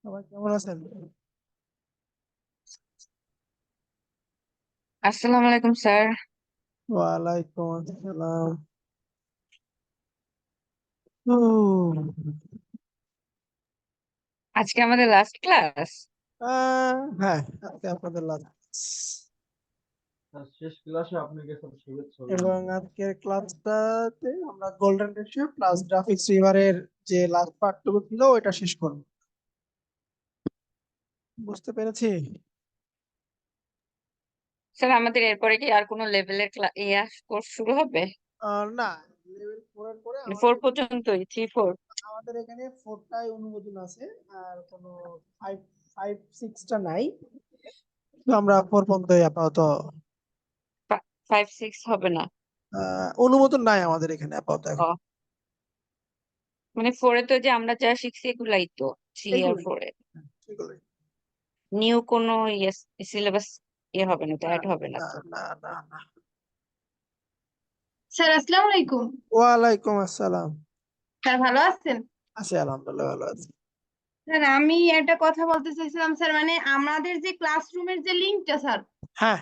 সবাই কেমন আছেন? আসসালামু আলাইকুম স্যার। ওয়ালাইকুম আসসালাম। হুম। আজকে আমাদের লাস্ট ক্লাস। হ্যাঁ, আজকে আপনাদের লাস্ট শেষ ক্লাসে আপনাকে সব শুভেচ্ছা এবং অভিনন্দন। আজকের ক্লাসটাতে আমরা গোল্ডেন রেশিও প্লাস গ্রাফিক্স রিভারের যে লাস্ট পার্টটুকু ছিল ওইটা শেষ করব। বুঝতে পেরেছি? স্যার আমাদের এরপরে কি আর কোনো লেভেলের কোর্স শুরু হবে? না, লেভেল 4 এর পরে মানে ফোর আমাদের পর্যন্তই, 3 4? আমাদের এখানে 4টাই অনুমোদন আছে, আর কোনো 5 5 6টা নাই। তো আমরা 4 পর্যন্তই আপাতত। 5 6 হবে না? অনুমোদন নাই আমাদের এখানে আপাতত এখন। ও, মানে ফোরে তো যে আমরা যা শিখছি এগুলাই তো, 3 আর এগুলোই 4-এ এগুলোই। নিউ কোনো সিলেবাস হবে না তো, না অ্যাড হবে না না তো? না না না। স্যার আসসালামু আলাইকুম। ওয়ালাইকুম আসসালাম। স্যার ভালো আছেন? আছি, আলহামদুলিল্লাহ ভালো আছি। স্যার আমি একটা কথা বলতে চাইছিলাম স্যার, মানে আমাদের যে ক্লাসরুমের যে লিঙ্কটা স্যার, হ্যাঁ।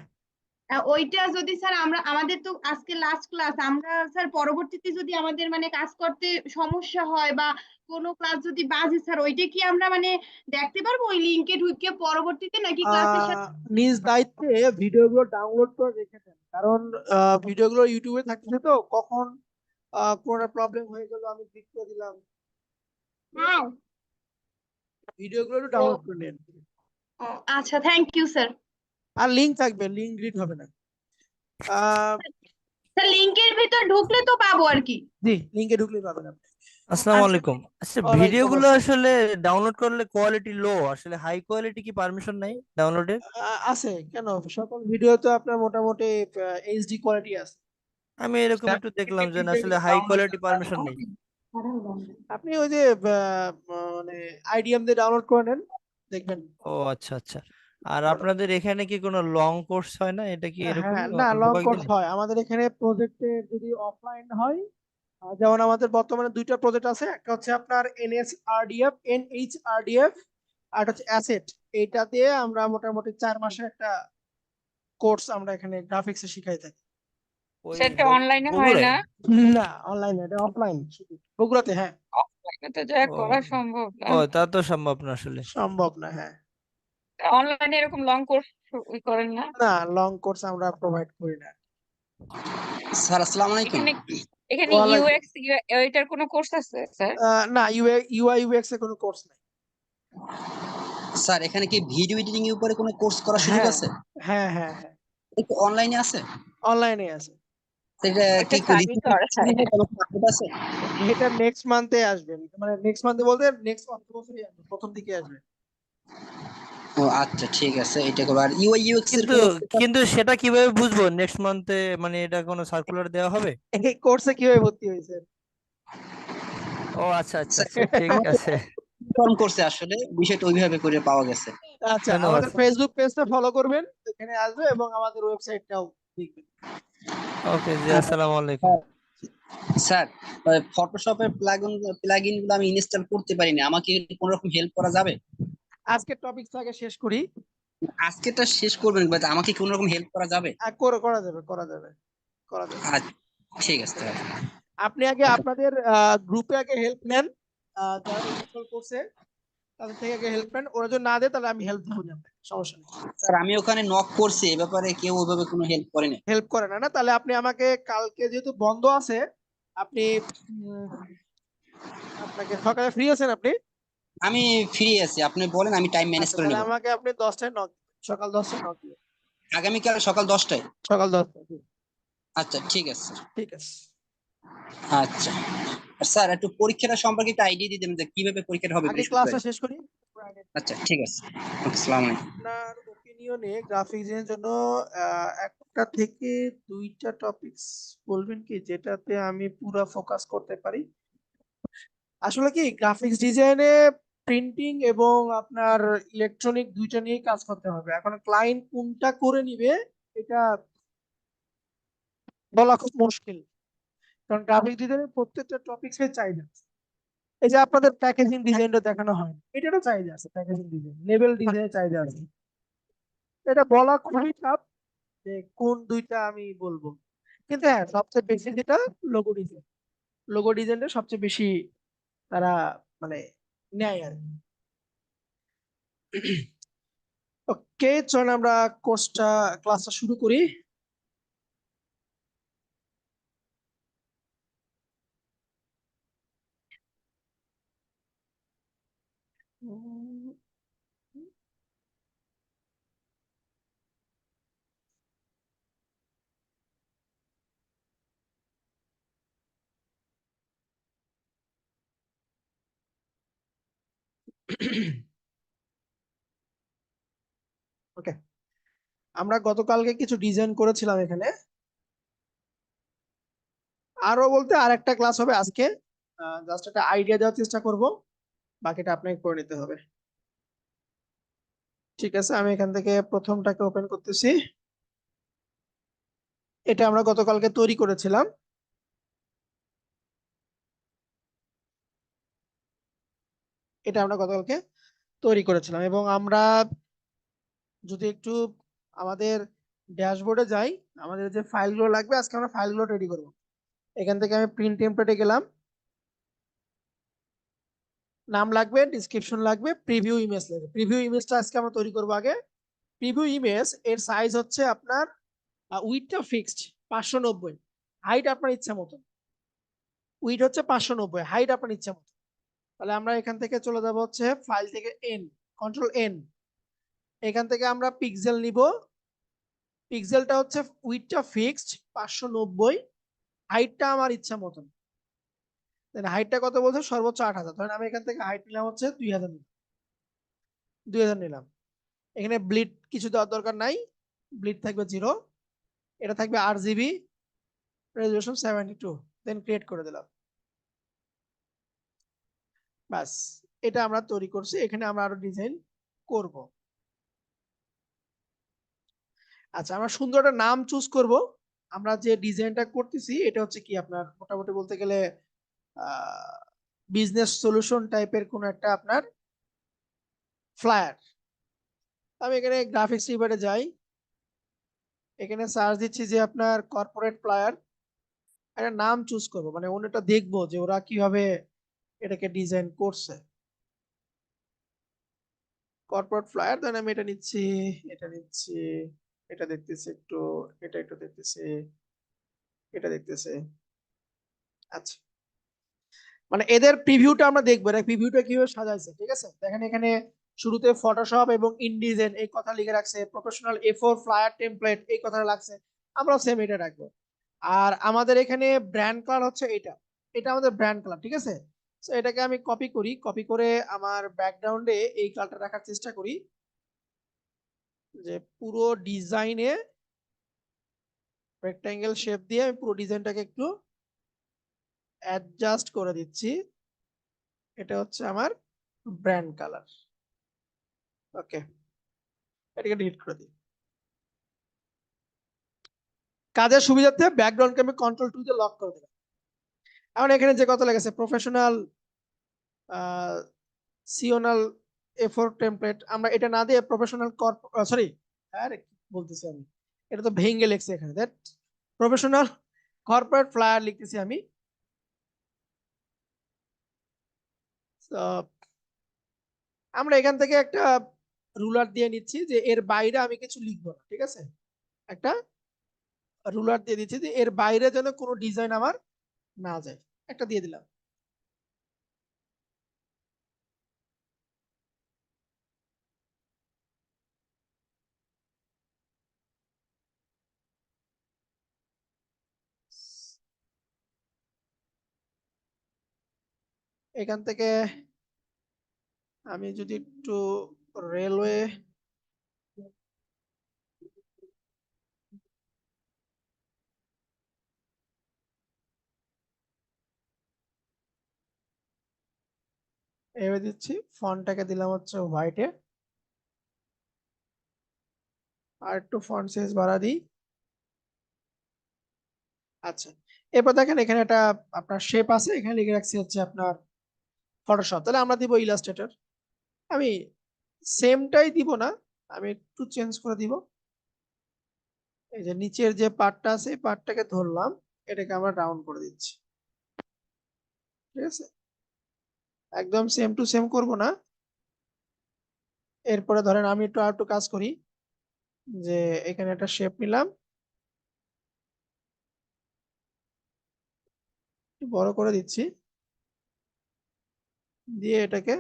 ওইটা যদি স্যার আমরা, আমাদের তো আজকে লাস্ট ক্লাস, আমরা স্যার পরবর্তীতে যদি আমাদের মানে কাজ করতে সমস্যা হয় বা কোনো ক্লাস যদি বাজে স্যার, ওইটা কি আমরা মানে দেখতে পারবো ওই লিঙ্কে ঢুকে পরবর্তীতে, নাকি ক্লাসের আহ, সাথে? নিজ দায়িত্বে ভিডিওগুলো ডাউনলোড করে রেখে দেন, কারণ ভিডিওগুলো ইউটিউবে থাকছে, তো কখন কোনো প্রবলেম হয়ে গেল আমি ক্লিক করে দিলাম। ঠিক আছে, হ্যাঁ। ভিডিওগুলো একটু ও, ডাউনলোড করে নিন। ও, আচ্ছা, থ্যাংক ইউ স্যার। আর লিংক থাকবে, লিংক ডিলিট হবে না। আহ, স্যার লিঙ্কের ভিতর ঢুকলে তো পাবো আর কি? জি, লিংকে ঢুকলে পাবেন আপনি। আসসালামু আচ্ছা। আলাইকুম। আচ্ছা, ওয়ালাইকুম ভিডিওগুলো আসসালাম। আসলে ডাউনলোড করলে কোয়ালিটি লো, আসলে হাই কোয়ালিটি কি পারমিশন নাই ডাউনলোডের? আছে কেন, সকল ভিডিও তো আপনার মোটামুটি এইচডি কোয়ালিটি আছে। আমি এরকম একটু দেখলাম যে না, আসলে হাই কোয়ালিটি পারমিশন নেই। আপনি ওই যে মানে আইডিএম দিয়ে ডাউনলোড করে নেন, দেখবেন। ও আচ্ছা আচ্ছা। আর আপনাদের এখানে কি কোনো লং কোর্স হয় না? এটা কি হ্যাঁ, এরকমই না, অল্প লং কোর্স কয়েকদিনে? হয় আমাদের এখানে প্রজেক্টে। যদি অফলাইন হয়, যেমন আমাদের বর্তমানে দুইটা প্রজেক্ট আছে, একটা হচ্ছে আপনার NHRDF, আর একটা হচ্ছে অ্যাসেট। এইটা দিয়ে আমরা মোটামুটি 4 মাসের একটা কোর্স আমরা এখানে গ্রাফিক্সে শিখাই থাকি। ওই সেটা অনলাইনে হয় বগুড়ায়? না? না, অনলাইনে, এটা অফলাইন শুধু বগুড়াতে। হ্যাঁ, অফলাইনে তো যা ও করা সম্ভব না। ও, তা তো সম্ভব না আসলে। সম্ভব না, হ্যাঁ। অনলাইনে এরকম লং কোর্স করেন না? না, লং কোর্স আমরা প্রোভাইড করি না। স্যার আসসালামু আলাইকুম। এখানে এখানে ওয়ালাইকুম। ইউএক্স এটার কোনো কোর্স আছে স্যার? না, ইউআই ইউএক্স এর কোনো কোর্স নাই। স্যার এখানে কি ভিডিও এডিটিং এর উপরে কোনো কোর্স করার সুযোগ হ্যাঁ আছে? হ্যাঁ হ্যাঁ হ্যাঁ, এটা অনলাইনে আছে? অনলাইনে আছে। সেটা ওইটা কি স্টাডি রিসেন্টলি করা শুরু যায়। হয়েছে, কোনো আপডেট আছে? এটা নেক্সট মান্থে আসবে, মানে নেক্সট মান্থে বলতে নেক্সট বছরই আসবে, প্রথম দিকে আসবে। ও আচ্ছা, ঠিক আছে, এটা করবো। আর ইউআই ইউএক্স এর কিন্তু কোনো কিন্তু সেটা কিভাবে বুঝবো নেক্সট মান্থে? মানে এটা কোনো সার্কুলার দেওয়া হবে? এই কোর্সে কিভাবে ভর্তি হয়েছে? ও আচ্ছা আচ্ছা স্যার, আচ্ছা, ঠিক আমাকে আছে। ইনফর্ম করছে, আসলে বিষয়টা ওইভাবে করে পাওয়া গেছে। আচ্ছা, ধন্যবাদ। আমাদের ফেসবুক পেজটা ফলো করবেন, এখানে আসবে, এবং আমাদের ওয়েবসাইটটাও দেখবেন। ওকে জি, আচ্ছা, আসসালামু আলাইকুম। স্যার, স্যার, ফটোশপের প্লাগইন গুলো আমি ইনস্টল করতে পারি না, আমাকে কোনো রকম হেল্প করা যাবে? আজকের টপিকটাকে শেষ করি। আজকেটা শেষ করবেন, বাট আমাকে কোনো রকম হেল্প করা যাবে? করা যাবে, করা যাবে, করা যাবে। আচ্ছা, ঠিক আছে স্যার। আপনি আগে আপনাদের গ্রুপে আগে হেল্প নেন, যারা ইনস্টল করছে তাদের থেকে আগে হেল্প নেন। ওরা যদি না দেয় তাহলে আমি হেল্প দিব না, আপনাকে সমস্যা নেই। স্যার আমি ওখানে নক করছি, এ ব্যাপারে কেউ ওইভাবে কোনো হেল্প করেনি। হেল্প করে না, না? তাহলে আপনি আমাকে কালকে, যেহেতু বন্ধ আছে, আপনি উম, আপনাকে সকালে ফ্রি আছেন আপনি? আমি ফ্রি আছি, আপনি বলেন, আমি টাইম ম্যানেজ আচ্ছা, করে তাহলে নেব। আমাকে আপনি 10টায় নক, সকাল 10টায় নক দিবেন। আগামীকাল সকাল 10টায়? সকাল 10টায়, জি। আচ্ছা, ঠিক আছে স্যার। ঠিক আছে। আচ্ছা, আর স্যার একটু পরীক্ষাটা সম্পর্কে একটা আইডিয়া দিয়ে দেবেন যে কিভাবে পরীক্ষাটা হবে আগে ক্লাসটা বৃহস্পতিবার। শেষ করি। আচ্ছা, ঠিক আছে। ওকে, আসসালামু আলাইকুম। আপনার ওপিনিয়নে গ্রাফিক ডিজাইনের জন্য একটা থেকে দুইটা টপিকস বলবেন কি, যেটাতে আমি পুরো ফোকাস করতে পারি? আসলে কি, গ্রাফিক্স ডিজাইনে প্রিন্টিং এবং আপনার ইলেকট্রনিক দুইটা নিয়েই কাজ করতে হবে। এখন ক্লায়েন্ট কোনটা করে নিবে এটা বলা খুব মুশকিল, কারণ গ্রাফিক্স ডিজাইনের প্রত্যেকটা টপিক্সের চাহিদা আছে। এই যে আপনাদের প্যাকেজিং ডিজাইনটা দেখানো হয়, এটারও চাহিদা আছে, প্যাকেজিং ডিজাইন, লেবেল ডিজাইনের চাহিদা আছে। এটা বলা খুবই টাফ যে কোন দুইটা আমি বলবো, কিন্তু হ্যাঁ সবচেয়ে বেশি যেটা লোগো ডিজাইন, লোগো ডিজাইনটা সবচেয়ে বেশি তারা মানে নেয় আর কি। ওকে, চলুন আমরা ক্লাসটা শুরু করি। ওকে, আমরা গতকালকে কিছু ডিজাইন করেছিলাম এখানে, আরো বলতে আর একটা ক্লাস হবে আজকে, জাস্ট একটা আইডিয়া দেওয়ার চেষ্টা করব, বাকিটা আপনাকে করে নিতে হবে। ঠিক আছে, আমি এখান থেকে প্রথমটাকে ওপেন করতেছি। এটা আমরা গতকালকে তৈরি করেছিলাম। এটা আমরা গতকালকে তৈরি করেছিলাম এবং আমরা যদি একটু আমাদের ড্যাশবোর্ডে যাই, আমাদের যে ফাইলগুলো লাগবে আজকে আমরা ফাইলগুলো রেডি করব। এখান থেকে আমি প্রিন্ট টেমপ্লেটে গেলাম, নাম লাগবে, ডিসক্রিপশন লাগবে, প্রিভিউ ইমেজ লাগবে। প্রিভিউ ইমেজটা আজকে আমরা তৈরি করব। আগে প্রিভিউ ইমেজ এর সাইজ হচ্ছে আপনার উইডথটা ফিক্সড 590, হাইট আপনার ইচ্ছা মতো। উইড হচ্ছে 590, হাইট আপনার ইচ্ছা মতো। তাহলে আমরা এখান থেকে চলে যাব হচ্ছে ফাইল থেকে এন, কন্ট্রোল এন। এখান থেকে আমরা পিক্সেল নিব। পিক্সেলটা হচ্ছে উইডথটা ফিক্সড 590, হাইটটা আমার ইচ্ছা মতন। হাইটটা কত বলছে? সর্বোচ্চ 8000। ধরেন আমি এখান থেকে হাইট নিলাম হচ্ছে 2000 নিলাম, 2000 নিলাম। এখানে ব্লিড কিছু দেওয়ার দরকার নাই, ব্লিড থাকবে 0। এটা থাকবে RGB, রেজলিউশন 72, দেন ক্রিয়েট করে দিলাম। বাস, এটা আমরা তৈরি করছি। এখানে আমরা আরো ডিজাইন করব। আচ্ছা, আমরা সুন্দর একটা নাম চুজ করব। আমরা যে ডিজাইনটা করতেছি এটা হচ্ছে কি আপনার মোটামুটি বলতে গেলে বিজনেস সলিউশন টাইপের কোন একটা আপনার ফ্লায়ার। আমি এখানে গ্রাফিক্স রিবারে যাই, এখানে সার্চ দিচ্ছি যে আপনার কর্পোরেট ফ্লায়ার। একটা নাম চুজ করব, মানে অন্যটা দেখবো যে ওরা কিভাবে এটাকে ডিজাইন করছে। কর্পোরেট ফ্লায়ার, দেন আমি এটা নিচ্ছি, এটা নিচ্ছি, এটা দেখতেছি একটু, এটা একটু দেখতেছি, এটা দেখতেছি। আচ্ছা, মানে এদের প্রিভিউটা আমরা দেখবো, এটা প্রিভিউটা কিভাবে সাজাইছে। ঠিক আছে, দেখেন এখানে শুরুতে ফটোশপ এবং ইনডিজাইন এই কথা লিখে রাখছে, প্রফেশনাল A4 ফ্লায়ার টেমপ্লেট এই কথাটা লাগছে, আমরা সেম এটা রাখবো। আর আমাদের এখানে ব্র্যান্ড কালার হচ্ছে এটা, এটা আমাদের ব্র্যান্ড কালার। ঠিক আছে, তো এটাকে আমি কপি করি, কপি করে আমার ব্যাকগ্রাউন্ডে এই কালারটা রাখার চেষ্টা করি, যে পুরো ডিজাইনে রেক্টাঙ্গেল শেপ দিয়ে আমি পুরো ডিজাইনটাকে একটু অ্যাডজাস্ট করে দিচ্ছি। এটা হচ্ছে আমার ব্র্যান্ড কালার। ওকে, এটাকে ডিলিট করে দিই। কাজের সুবিধার্থে ব্যাকগ্রাউন্ডকে আমি কন্ট্রোল 2 দিয়ে লক করে দিলাম। এখন এখানে যে কথা লেগেছে প্রফেশনাল সিওনাল A4 টেমপ্লেট, আমরা এটা না দিয়ে প্রফেশনাল সরি, আরে কি বলতেছি আমি, এটা তো ভেঙে লেখছে এখানে, দ্যাট প্রফেশনাল কর্পোরেট ফ্লায়ার লিখতেছি আমি। আমরা এখান থেকে একটা রুলার দিয়ে নিচ্ছি যে এর বাইরে আমি কিছু লিখবো না। ঠিক আছে, একটা রুলার দিয়ে দিচ্ছি যে এর বাইরে যেন কোনো ডিজাইন আমার না যায়, একটা দিয়ে দিলাম। এখান থেকে আমি যদি একটু রেলওয়ে এভাবে দিচ্ছি, ফন্টটাকে দিলাম হচ্ছে হোয়াইটে, আর একটু ফন্ট সাইজ বাড়া দিই। আচ্ছা, এরপর দেখেন এখানে একটা আপনার শেপ আছে, এখানে লিখে রাখছি হচ্ছে আপনার ফটোশপ, তাহলে আমরা দিব ইলাস্ট্রেটর। আমি সেমটাই দিব না, আমি একটু চেঞ্জ করে দিব। এই যে নিচের যে পার্টটা আছে এই পার্টটাকে ধরলাম, এটাকে আমরা রাউন্ড করে দিচ্ছি, ঠিক আছে? একদম সেম টু সেম করব না। এরপরে ধরেন আমি একটু আর একটু কাজ করি, যে এখানে একটা শেপ নিলাম, একটু বড় করে দিচ্ছি, দিয়ে এটাকে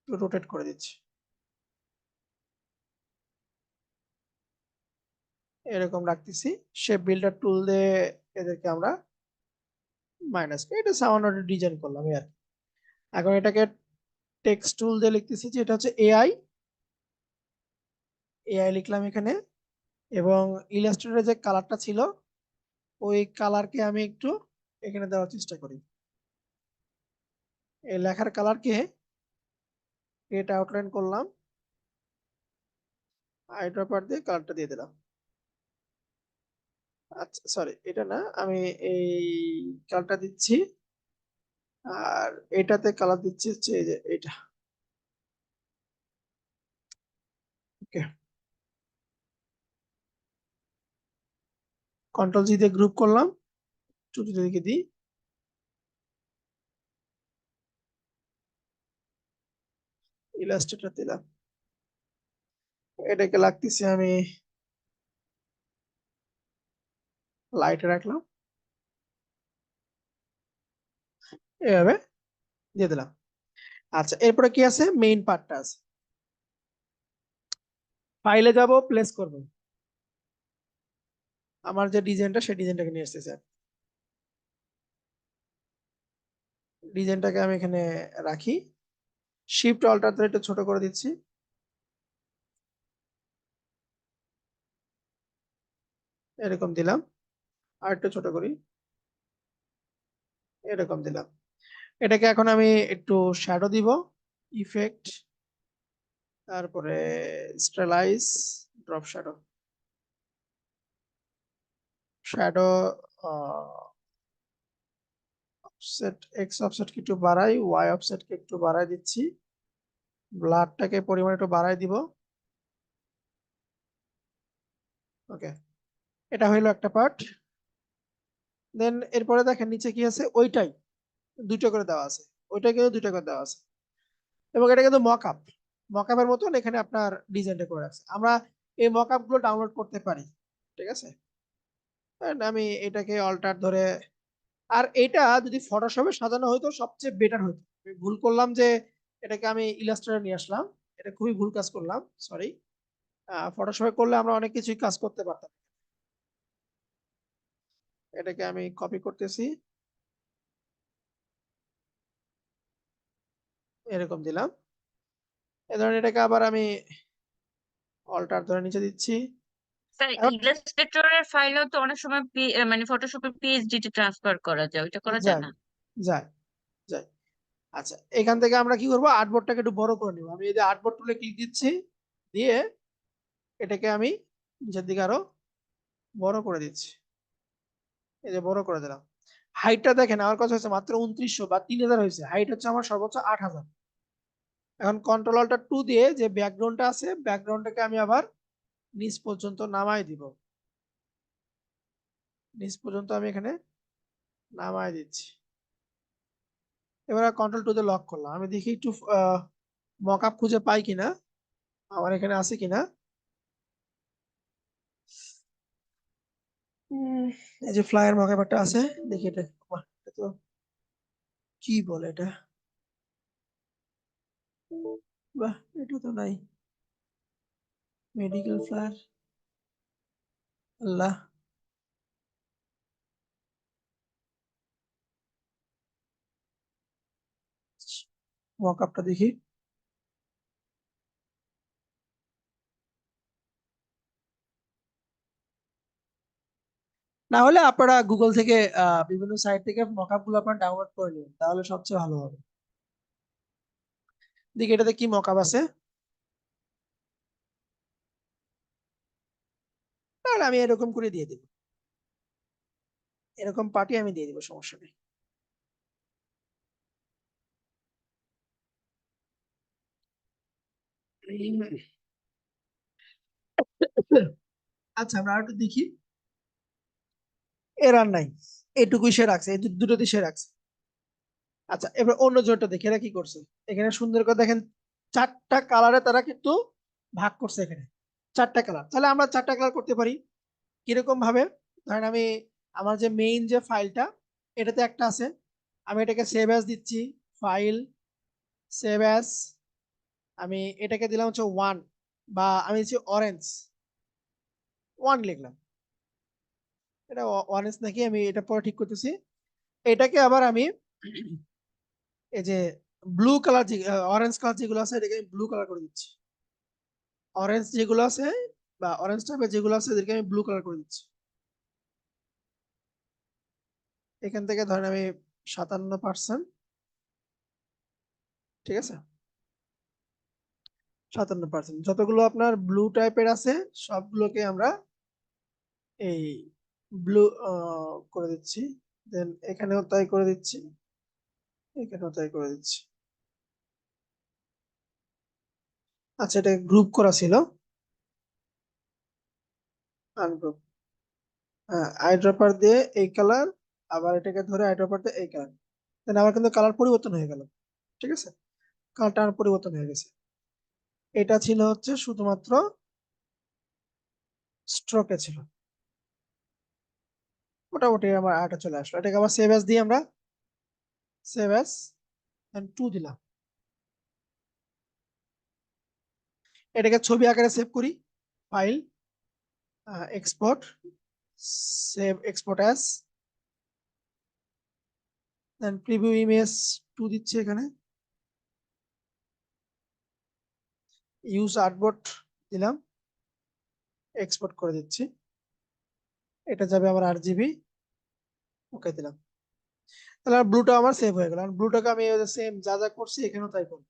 রোটেট করে দিচ্ছি, এরকম রাখতেছি। শেপ বিল্ডার টুল দিয়ে এদেরকে আমরা মাইনাস করে এটা সামান্য ডিজাইন করলাম এই আর কি। এখন এটাকে টেক্সট টুল দিয়ে লিখতেছি যে এটা হচ্ছে এআই, এআই লিখলাম এখানে। এবং ইলাস্ট্রেটরের যে কালারটা ছিল ওই কালারকে আমি একটু এখানে দেওয়ার চেষ্টা করি। এই লেখার কালারকে এটা আউটলাইন করলাম, আইড্রপার দিয়ে কালারটা দিয়ে দিলাম। আচ্ছা সরি, এটা না, আমি এই কালারটা দিচ্ছি, আর এটাতে কালার দিচ্ছি হচ্ছে এই যে এটা। ওকে, কন্ট্রোল জি দিয়ে গ্রুপ করলাম, চুটি দিকে দিই, ইলাস্ট্রেটর দিলাম, এটাকে লাগতেছি আমি লাইটে রাখলাম, এভাবে দিয়ে দিলাম। আচ্ছা এরপরে কি আছে, মেইন পার্টটা আছে। ফাইলে যাব, প্লেস করব, আমার যে ডিজাইনটা সেই ডিজাইনটাকে নিয়ে আসতেছে। ডিজাইনটাকে আমি এখানে রাখি, শিফট অল্টার ধরে একটু ছোট করে দিচ্ছি, এরকম দিলাম। আর একটু ছোট করি, এরকম দিলাম। এটাকে এখন আমি একটু শ্যাডো দিব, ইফেক্ট, তারপরে stylize, drop shadow, shadow offset, X অফসেটকে একটু বাড়াই, ওয়াই অফসেটকে একটু বাড়াই দিচ্ছি, ব্লাডটাকে পরিমাণ একটু বাড়াই দিব। ওকে, এটা হইলো একটা পার্ট। দেন এরপরে দেখেন নিচে কি আছে, ওইটাই দুটো করে দেওয়া আছে, ওইটা কিন্তু দুটো করে দেওয়া আছে, এবং এটা কিন্তু মকআপ, মকআপের মতন এখানে আপনার ডিজাইনটা করে রাখছে। আমরা এই মকআপ গুলো ডাউনলোড করতে পারি, ঠিক আছে? And আমি এটাকে অল্টার ধরে, আর এটা যদি ফটোশপে সাজানো হয়তো সবচেয়ে বেটার হতো। আমি ভুল করলাম যে এটাকে আমি ইলাস্ট্রেটর নিয়ে আসলাম, এটা খুবই ভুল কাজ করলাম, সরি। ফটোশপে করলে আমরা অনেক কিছুই কাজ করতে পারতাম। এটাকে আমি কপি করতেছি, এরকম দিলাম। এ ধরনের এটাকে আবার আমি অল্টার ধরে নিচে দিচ্ছি। স্যার এখন ইলাস্ট্রেটরের ফাইলও তো অনেক সময় মানে ফটোশপে পিএইচডি তে ট্রান্সফার করা যায়, ওইটা করা যায় যায় না? যায় যায়। আচ্ছা এখান থেকে আমরা কি করবো, আর্টবোর্ডটাকে একটু বড় করে নিব। আমি এই যে আর্টবোর্ড টুলে ক্লিক দিচ্ছি, দিয়ে এটাকে আমি নিচের দিকে আরো বড় করে দিচ্ছি, এই যে বড় করে দিলাম। হাইটটা দেখেন আমার কাছে হচ্ছে মাত্র 2900 বা 3000 হয়েছে, হাইট হচ্ছে আমার সর্বোচ্চ 8000। এখন কন্ট্রোল অল্টার 2 দিয়ে যে ব্যাকগ্রাউন্ডটা আছে, ব্যাকগ্রাউন্ডটাকে আমি আবার নিচ পর্যন্ত নামাই দিব, নিচ পর্যন্ত আমি এখানে নামাই দিচ্ছি। এবার কন্ট্রোল 2 দিয়ে লক করলাম, আমি দেখি একটু মকআপ খুঁজে পাই কিনা, আমার এখানে আছে কিনা। এই যে ফ্লায়ার মকআপ একটা আছে, দেখি এটা, বাহ, এটা তো কি বলে এটা, বাহ এটা তো নাই, মেডিকেল ফ্লায়ার, আল্লাহ। মকআপটা দেখি, না হলে আপনারা গুগল থেকে বিভিন্ন সাইট থেকে মকআপ গুলো আপনারা ডাউনলোড করে নিন, তাহলে সবচেয়ে ভালো হবে। দেখি এটাতে কি মকআপ আছে, তাহলে আমি এরকম করে দিয়ে দিব, এরকম পার্টি আমি দিয়ে দিব, সমস্যা নেই। আচ্ছা আমরা আরেকটু দেখি, এর আর নাই, এটুকুই সে রাখছে, এই দুটোতে সে রাখছে। আচ্ছা এবার অন্য জোটটা দেখি এরা কি করছে। এখানে সুন্দর করে দেখেন, 4টা কালারে তারা কিন্তু ভাগ করছে এখানে, 4টা কালার। তাহলে আমরা 4টা কালার করতে পারি কিরকম ভাবে? ধরেন আমি আমার যে মেইন যে ফাইলটা, এটাতে একটা আছে, আমি এটাকে সেভ অ্যাজ দিচ্ছি, ফাইল, সেভ অ্যাজ, আমি এটাকে দিলাম হচ্ছে 1, বা আমি দিচ্ছি অরেঞ্জ 1 লিখলাম, এটা অরেঞ্জ নাকি আমি এটা পরে ঠিক করতেছি। এটাকে আবার আমি এই যে ব্লু কালার, যে অরেঞ্জ কালার যেগুলো আছে এটাকে আমি ব্লু কালার করে দিচ্ছি, অরেঞ্জ যেগুলো আছে বা অরেঞ্জ টাইপের যেগুলো আছে এদেরকে আমি ব্লু কালার করে দিচ্ছি। এখান থেকে ধরেন আমি 57%, ঠিক আছে, 57%, যতগুলো আপনার ব্লু টাইপের আছে সবগুলোকে আমরা এই ব্লু করে দিচ্ছি। দেন এখানেও তাই করে দিচ্ছি, এখানেও তাই করে দিচ্ছি। আচ্ছা এটা গ্রুপ করা ছিল, আনগ্রুপ, হ্যাঁ আইড্রপার দিয়ে এই কালার, আবার এটাকে ধরে আইড্রপার দিয়ে এই কালার, দেন আমার কিন্তু কালার পরিবর্তন হয়ে গেল, ঠিক আছে, কালারটা পরিবর্তন হয়ে গেছে। এটা ছিল হচ্ছে শুধুমাত্র স্ট্রোকে ছিল, মোটামুটি আমার আয়টা চলে আসলো। এটাকে আবার সেভ অ্যাজ দিয়ে আমরা সেভ অ্যাজ 2 দিলাম, এটাকে ছবি আকারে সেভ করি, file, export, save export as, then preview image 2 দিচ্ছি এখানে, ইউজ আর্টবোর্ড দিলাম, এক্সপোর্ট করে দিচ্ছি, এটা যাবে আমার 8 GB, ওকে দিলাম। তাহলে ব্লুটা আমার সেভ হয়ে গেল। ব্লুটাকে আমি সেম যা যা করছি এখানেও তাই করবো,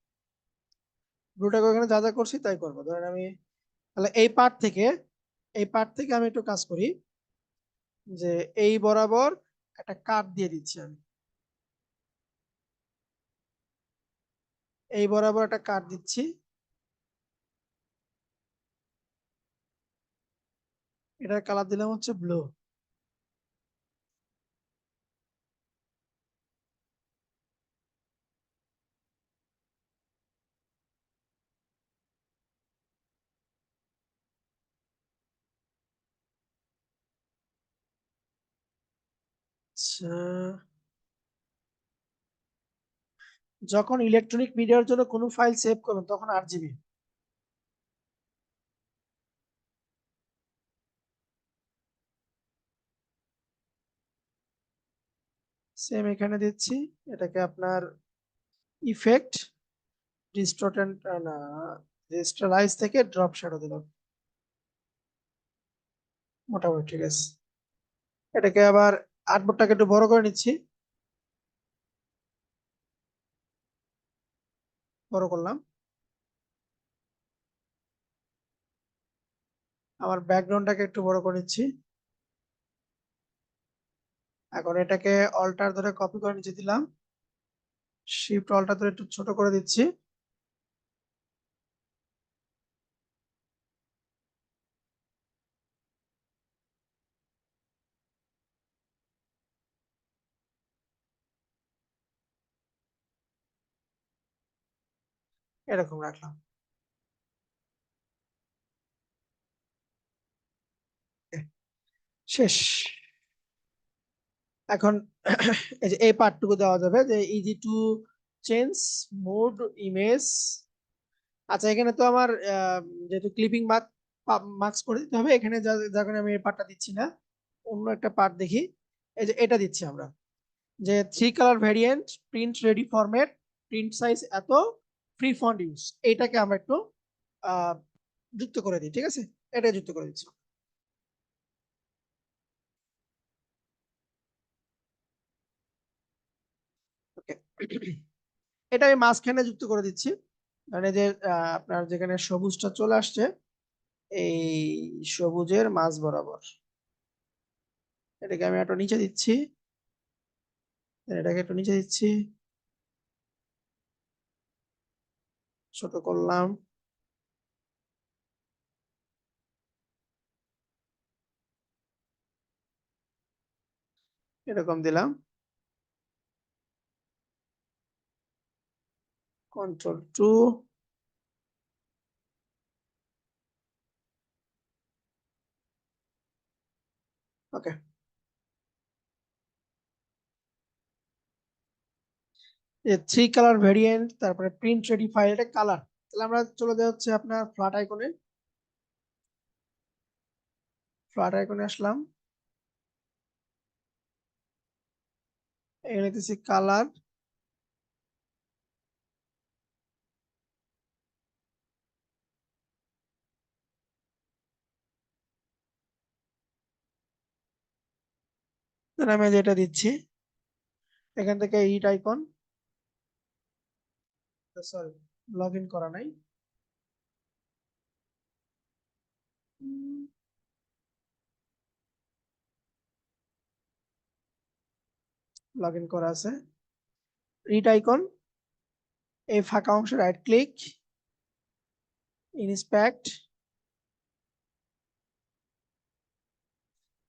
ব্লুটাকে এখানে যা যা করছি তাই করবো। ধরেন আমি তাহলে এই পার্ট থেকে আমি একটু কাজ করি, যে এই বরাবর একটা কাট দিয়ে দিচ্ছি আমি, এই বরাবর একটা কাট দিচ্ছি, এটার কালার দিলাম হচ্ছে ব্লু। আচ্ছা, যখন ইলেকট্রনিক মিডিয়ার জন্য কোনো ফাইল সেভ করবেন তখন 8 GB, সেম এখানে দিচ্ছি, এটাকে আপনার ইফেক্ট ডিস্টর্টেন্ট না রেস্টারাইজ থেকে ড্রপ শ্যাডো দিলাম, মোটামুটি ঠিক আছে। এটাকে আবার আর্টবোর্ডটাকে একটু বড় করে নিচ্ছি, বড় করলাম, আমার ব্যাকগ্রাউন্ডটাকে একটু বড় করে নিচ্ছি। এখন এটাকে অল্টার ধরে কপি করে নিচে দিলাম, শিফট অল্টার ধরে একটু ছোট করে দিচ্ছি, এরকম রাখলাম। শেষ। এখন এই যে এই পার্টটুকু দেওয়া যাবে যে easy to change mode image. আচ্ছা এখানে তো আমার যেহেতু ক্লিপিং মার্কস করে দিতে হবে, এখানে যার কারণে আমি এই পার্টটা দিচ্ছি না, অন্য একটা পার্ট দেখি। এই যে এটা দিচ্ছি আমরা, যে 3 colour variant, print ready format, print size এত, ফ্রি ফন্ট ইউজ, এইটাকে আমরা একটু আহ, যুক্ত করে দিই, ঠিক আছে, এটা যুক্ত করে দিচ্ছি। ওকে, এটা আমি মাঝখানে যুক্ত করে দিচ্ছি, মানে যে আপনার যেখানে সবুজটা চলে আসছে, এই সবুজের মাঝ বরাবর এটাকে আমি একটু নিচে দিচ্ছি, এটাকে একটু নিচে দিচ্ছি, ছোট করলাম, এরকম দিলাম, Ctrl+2, ওকে। এই 3 কালার ভেরিয়েন্ট, তারপরে প্রিন্ট রেডি ফাইল, এটা কালার। তাহলে আমরা চলে যাই হচ্ছে আপনার ফ্ল্যাট আইকনে। ফ্ল্যাট আইকনে আসলাম, এখানে দিচ্ছি কালার, দেন আমি যেটা দিচ্ছি এখান থেকে ইট আইকন, সরি লগ ইন করা নাই, লগ ইন করা আছে। ইট আইকন, এই ফাঁকা অংশে right click, inspect,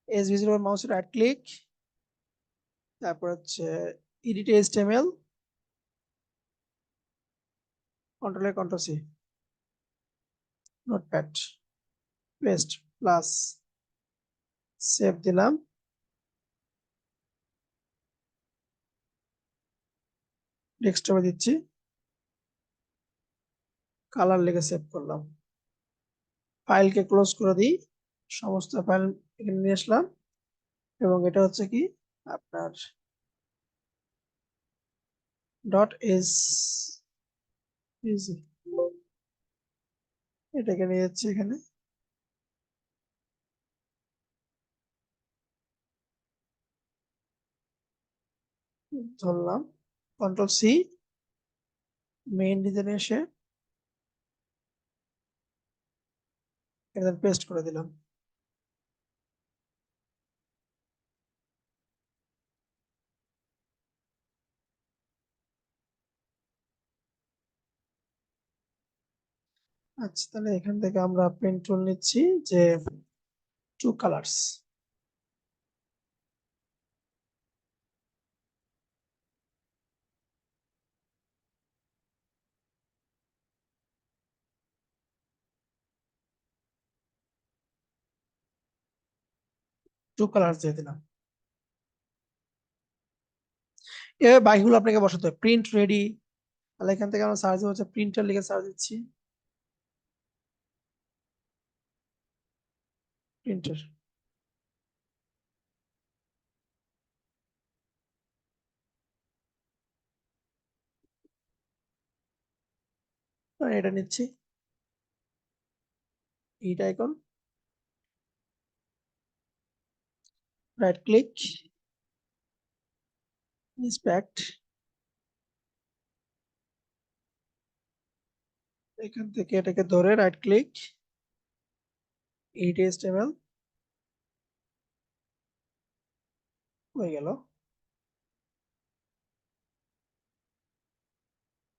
as visible mouse right click, তারপর হচ্ছে edit HTML, Ctrl+C, notepad, paste plus save দিলাম, ডেস্কটপে দিচ্ছি, কালার লিখে সেভ করলাম, ফাইলকে ক্লোজ করে দিই, সমস্ত ফাইল এখানে নিয়ে আসলাম, এবং এটা হচ্ছে কি আপনার .s এটাকে নিয়ে যাচ্ছি এখানে, ধরলাম, Ctrl+C, মেইন ডিজাইনে এসে এটা পেস্ট করে দিলাম। আচ্ছা, তাহলে এখান থেকে আমরা পেন টুল নিচ্ছি, যে 2 কালার্স, দিয়ে দিলাম। এবার বাকিগুলো আপনাকে বসাতে হবে। প্রিন্ট রেডি, তাহলে এখান থেকে আমরা সার্চ হচ্ছে প্রিন্টার লিখে সার্চ দিচ্ছি, প্রিন্টার, এটা নিচ্ছি, ইট আইকন, রাইট ক্লিক, ইন্সপেক্ট, এখান থেকে এটাকে ধরে রাইট ক্লিক, এডিট এইচটিএমএল, হয়ে গেল।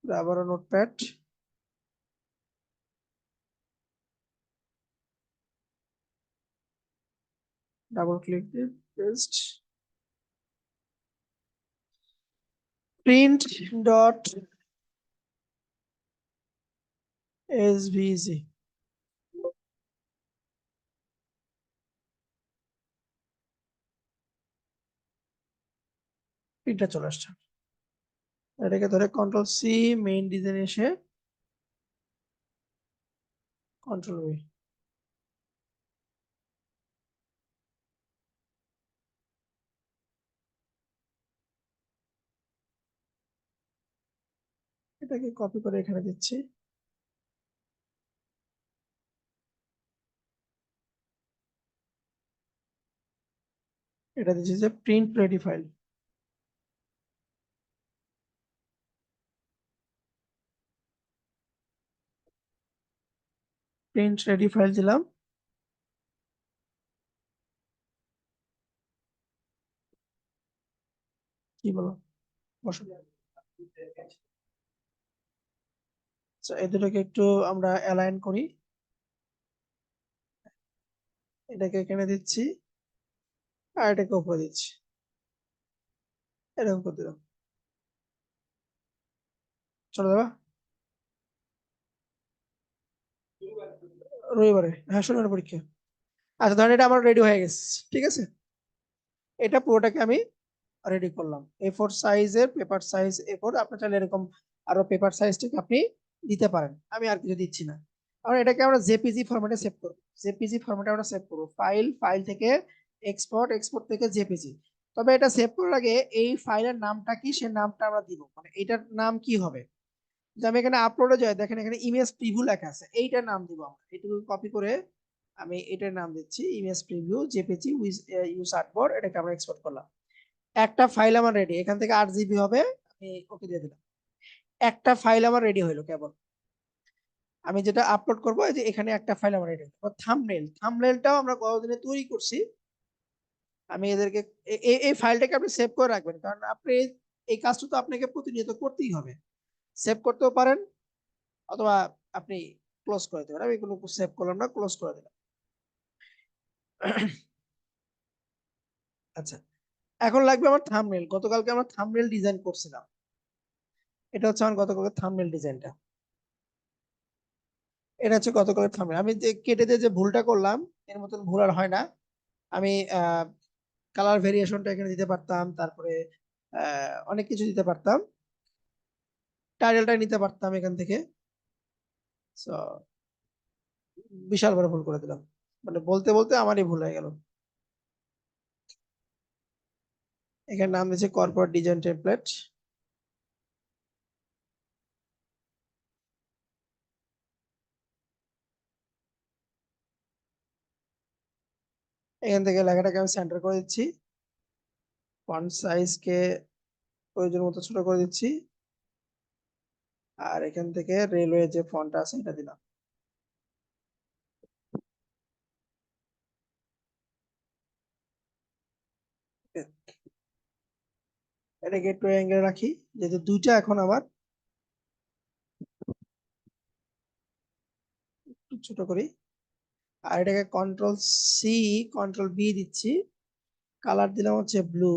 আবারও নোটপ্যাড, ডাবল ক্লিক দিয়ে paste, print dot SVG, printer চলে আসছে। এটাকে ধরে Ctrl+C, মেইন ডিজাইন এসে Ctrl+V, এটাকে কপি করে এখানে দিচ্ছি, এটা দিচ্ছি যে print ready file, print ready file দিলাম, কি বলো বসো। আচ্ছা, এই দুটোকে একটু আমরা অ্যালাইন করি, এটাকে এখানে দিচ্ছি আর এটাকে উপরে দিচ্ছি, এরকম করে দিলাম, চলে যাবা রবিবারে, হ্যাঁ শনিবার পরীক্ষা। আচ্ছা ধরেন এটা আমার রেডি হয়ে গেছে, ঠিক আছে, এটা পুরোটাকে আমি রেডি করলাম। A4 সাইজের পেপার সাইজ A4, আপনার চাইলে এরকম আরো পেপার সাইজটাকে আপনি দিতে পারেন, আমি আর কিছু দিচ্ছি না। এখন এটাকে আমরা জেপিজি ফরম্যাটে সেভ করব, জেপিজি ফরম্যাটে আমরা সেভ করব, ফাইল, ফাইল থেকে এক্সপোর্ট, এক্সপোর্ট থেকে জেপিজি। তবে এটা সেভ করার আগে এই ফাইলের নামটা কি সে নামটা আমরা দিব, মানে এটার নাম কি হবে। যে আমি এখানে আপলোডে যাই, দেখেন এখানে ইমেজ প্রিভিউ লেখা আছে, এইটার নাম দিব আমরা, এটুকু কপি করে আমি এটার নাম দিচ্ছি image preview JPG with use artboard, এটাকে আমরা এক্সপোর্ট করলাম। একটা ফাইল আমার রেডি, এখান থেকে 8 জিবি হবে, আমি ওকে দিয়ে দিলাম। একটা ফাইল আমার রেডি হইলো কেবল, আমি যেটা আপলোড করবো এই যে এখানে একটা ফাইল আমার রেডি হলো। থাম্বনেল, থাম্বনেলটাও আমরা কতদিনে তৈরি করছি, আমি এদেরকে এই ফাইলটাকে আপনি সেভ করে রাখবেন, কারণ আপনি এই কাজটা তো আপনাকে প্রতিনিয়ত করতেই হবে। সেভ করতেও পারেন অথবা আপনি ক্লোজ করে দেবেন, আমি কোনো সেভ করলাম না, ক্লোজ করে দিলাম। আচ্ছা, এখন লাগবে আমার থাম্বনেল। গতকালকে আমরা থাম্বনেল ডিজাইন করছিলাম, এটা হচ্ছে আমার গতকালকে থাম্বনেল ডিজাইনটা, এটা হচ্ছে গতকালের থাম্বনেল। আমি যে কেটে দিয়ে যে ভুলটা করলাম, এর মতন ভুল আর হয় না। আমি কালার ভেরিয়েশনটা এখানে দিতে পারতাম, তারপরে অনেক কিছু দিতে পারতাম, টাইটেলটা নিতে পারতাম এখান থেকে। সো বিশাল বড় ভুল করে দিলাম, মানে বলতে বলতে আমারই ভুল হয়ে গেল। এখানে নাম দিয়েছে কর্পোরেট ডিজাইন টেমপ্লেট। এখান থেকে লেখাটাকে আমি সেন্টার করে দিচ্ছি, ফন্ট সাইজকে প্রয়োজন মতো ছোট করে দিচ্ছি, আর এখান থেকে রেলওয়ে যে ফন্টটা আছে এটা দিলাম। এটাকে একটু অ্যাঙ্গেল রাখি, যেহেতু দুইটা এখন আমার, একটু ছোট করি। আর এটাকে কন্ট্রোল সি কন্ট্রোল বি দিচ্ছি, কালার দিলাম হচ্ছে ব্লু,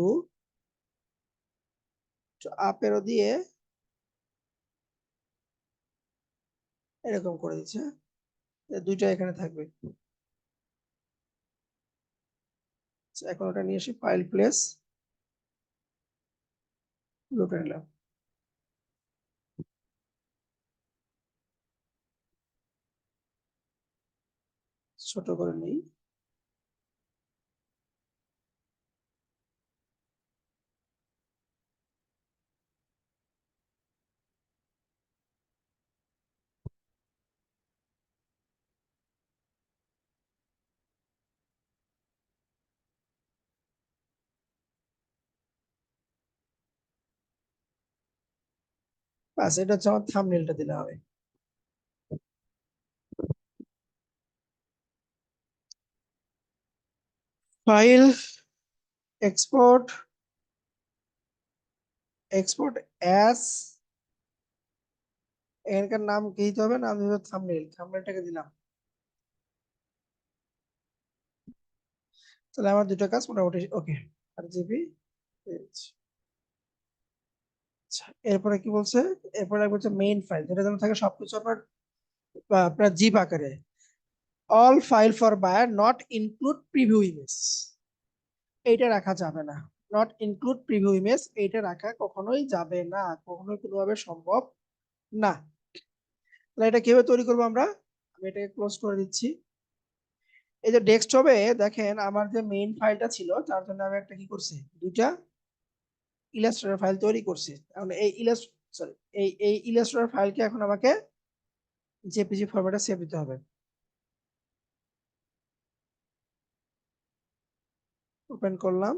আপ এরো দিয়ে এরকম করে দিচ্ছে, দুইটা এখানে থাকবে। আচ্ছা, এখন ওটা নিয়ে এসে ফাইল প্লেস ব্লুটা নিলাম, ছোট করে নিই। বাস, এটা হচ্ছে আমার থাম্বনেলটা দিলে হবে। ফাইল, এক্সপোর্ট, এক্সপোর্ট অ্যাজ, এখানকার নাম কি দিতে হবে, নাম দিতে হবে থাম্বনেল, থাম্বনেলটাকে দিলাম। তাহলে আমার দুটো কাজ মোটামুটি ওকে। আর জিবি, এরপরে কি বলছে, এরপরে বলছে মেইন ফাইল, যেটা যেন থাকে সবকিছু আপনার আপনার জিপ আকারে। All file for buyer not include preview image, এইটা রাখা যাবে না। নট ইনক্লুড প্রিভিউ ইমেজ, এইটা রাখা কখনোই যাবে না, কখনোই কোনোভাবে সম্ভব না। তাহলে এটা কিভাবে তৈরি করবো আমরা, আমি এটাকে ক্লোজ করে দিচ্ছি। এই যে ডেস্কটপে দেখেন আমার যে মেইন ফাইলটা ছিল, তার জন্য আমি একটা কি করছি, দুইটা ইলাস্ট্রেটর ফাইল তৈরি করছি। এখন এই সরি, এই ইলাস্ট্রেটর ফাইলকে এখন আমাকে জেপিজি ফরম্যাটে সেভ দিতে হবে। ওপেন করলাম,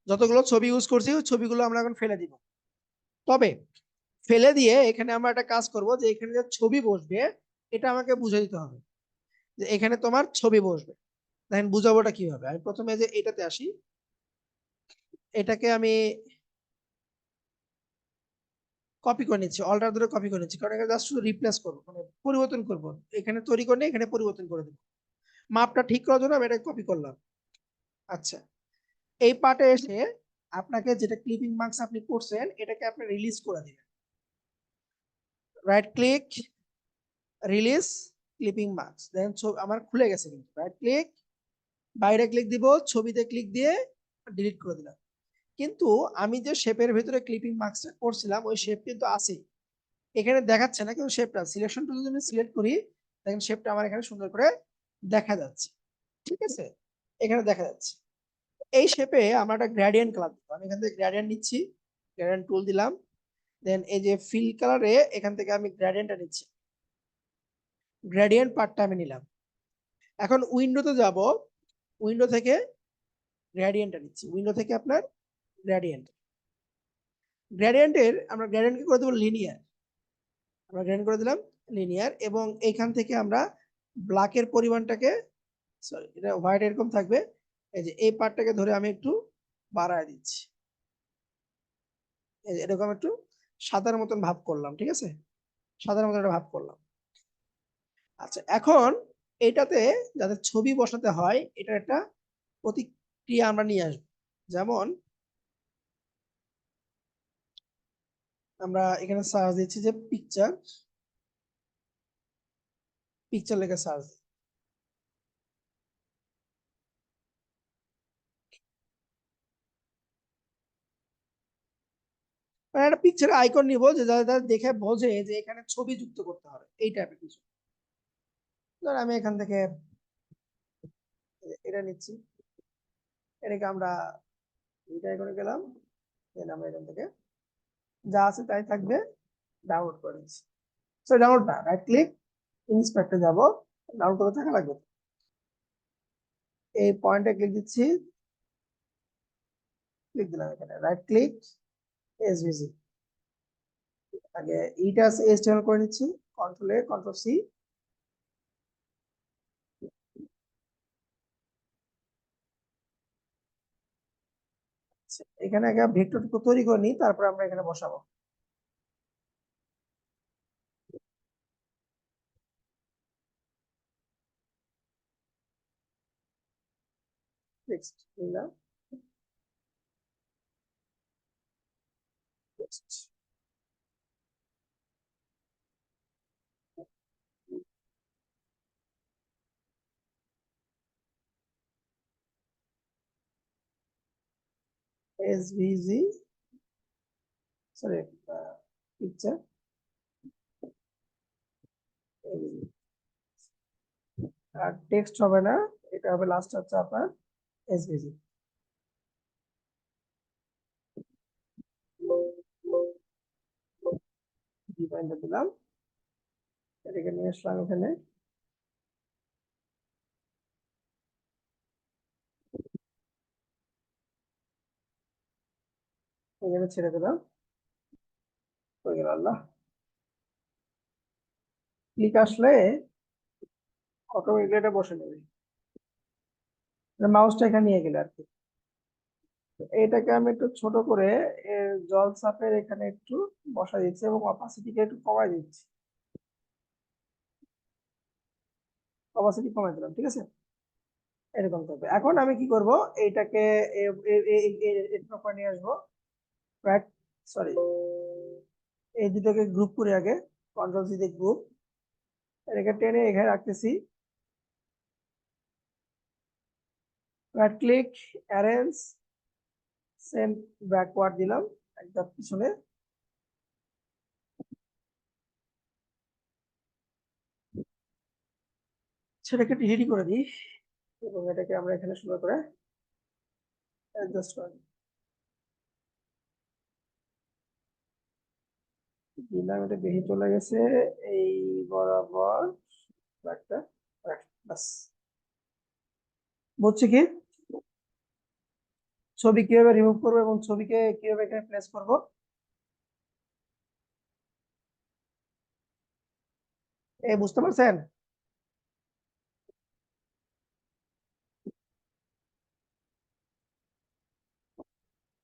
যতগুলো ছবি ইউজ করছি ওই ছবিগুলো আমরা এখন ফেলে দিব। তবে ফেলে দিয়ে এখানে আমরা একটা কাজ করব, যে এখানে যে ছবি বসবে এটা আমাকে বুঝে দিতে হবে, যে এখানে তোমার ছবি বসবে। দেখেন বুঝাবোটা কিভাবে, আমি প্রথমে যে এটাতে আসি, এটাকে আমি কপি করে নিচ্ছি, অল্টার ধরে কপি করে নিচ্ছি, কারণ এখানে জাস্ট শুধু রিপ্লেস করবো, মানে পরিবর্তন করবো, এখানে তৈরি করে নিয়ে এখানে পরিবর্তন করে দেবো। মাপটা ঠিক করার জন্য আমি এটা কপি করলাম। আচ্ছা, এই পার্টে এসে আপনাকে যেটা ক্লিপিং মার্কস আপনি করছেন এটাকে আপনি রিলিজ করে দিবেন। Right click, release clipping marks, then আমার খুলে গেছে কিন্তু। রাইট ক্লিক, বাইরে ক্লিক দিব, ছবিতে ক্লিক দিয়ে ডিলিট করে দিলাম। কিন্তু আমি যে শেপের ভিতরে ক্লিপিং মার্কসটা করছিলাম ওই শেপ কিন্তু আছে, এখানে দেখাচ্ছে না, কিন্তু শেপটা সিলেকশন টুল যদি আমি সিলেক্ট করি দেখেন শেপটা আমার এখানে সুন্দর করে দেখা যাচ্ছে। ঠিক আছে, এখানে দেখা যাচ্ছে। এই শেপে আমরা একটা গ্রেডিয়েন্ট কালার দিব, আমি এখান থেকে গ্রেডিয়েন্ট নিচ্ছি, গ্রেডিয়েন্ট টুল দিলাম, দেন এই যে ফিল কালারে এখান থেকে আমি গ্রেডিয়েন্টটা নিচ্ছি, গ্রেডিয়েন্ট পার্টটা আমি নিলাম। এখন উইন্ডোতে যাব, উইন্ডো থেকে গ্রেডিয়েন্টটা নিচ্ছি, উইন্ডো থেকে আপনার গ্রেডিয়েন্ট, গ্রেডিয়েন্টের আমরা গ্রেডিয়েন্টকে করে দেবো লিনিয়ার, আমরা গ্রেডিয়েন্ট করে দিলাম লিনিয়ার, এবং এইখান থেকে আমরা ব্ল্যাকের পরিমাণটাকে, সরি এটা হোয়াইট এরকম থাকবে, এই যে এই পার্টটাকে ধরে আমি একটু বাড়ায় দিচ্ছি, এই যে এরকম একটু সাদার মতন ভাব করলাম। ঠিক আছে, সাদার মতন একটা ভাব করলাম। আচ্ছা, এখন এটাতে যাদের ছবি বসাতে হয় এটা একটা প্রতিক্রিয়া আমরা নিয়ে আসবো। যেমন আমরা এখানে সার্চ দিচ্ছি যে পিকচার, পিকচার লেখা সার্চ দিই, মানে একটা পিকচার আইকন নিব যে যারা দেখে বোঝে যে এখানে ছবি যুক্ত করতে হবে, এই টাইপের কিছু। ধর আমি এখান থেকে এটা নিচ্ছি, এটাকে আমরা এটা আইকনে গেলাম, দেন আমরা এখান থেকে যা আছে তাই থাকবে, ডাউনলোড করে নিচ্ছি। সো ডাউনলোড না, রাইট ক্লিক, ইন্সপেক্টরে যাব, ডাউনলোড করে থাকা লাগবে, এই পয়েন্টে ক্লিক দিচ্ছি, ক্লিক দিলাম এখানে, রাইট ক্লিক, এসভিজি, আগে এইটা এসটিএমএল করে নিচ্ছি, কন্ট্রোল এ কন্ট্রোল সি, এখানে আগে ভেক্টরটুকু তৈরি করে নিই, তারপর আমরা এখানে বসাবো। টেক্সট নিলাম, টেক্সট, এসভিজি, সরি পিকচার, আর টেক্সট হবে না, এটা হবে লাস্ট হচ্ছে আপনার এসভিজি। ডিফাইনটা দিলাম, এটাকে নিয়ে আসলাম এখানে, এখানে ছেড়ে দিলাম, হয়ে গেল। আল্লাহ, ক্লিক আসলে অটোমেটিক এটা বসে নেবে, মাউসটা এখানে নিয়ে গেলে আর কি। এটাকে আমি একটু ছোট করে জল চাপের এখানে একটু বসা দিচ্ছি এবং অপাসিটিকে একটু কমাই দিচ্ছি, অপাসিটি কমাই দিলাম। ঠিক আছে, এরকম থাকবে। এখন আমি কি করব, এইটাকে এরকম নিয়ে আসবো, রাইট, সরি এই দুটোকে গ্রুপ করে আগে কন্ট্রোল সি দিয়ে গ্রুপ, এটাকে টেনে এখানে রাখতেছি, right click, arrange, send backward দিলাম একদম পিছনে, সেটাকে ডিলিট করে দিই এবং এটাকে আমরা এখানে সুন্দর করে অ্যাডজাস্ট করে দিই। দিলাম, এটা বেশি চলে গেছে, এই বরাবর একটা, বাস। বুঝছি কি ছবি কিভাবে রিমুভ করবো এবং ছবিকে কিভাবে এখানে প্লেস করব, এই বুঝতে পারছেন?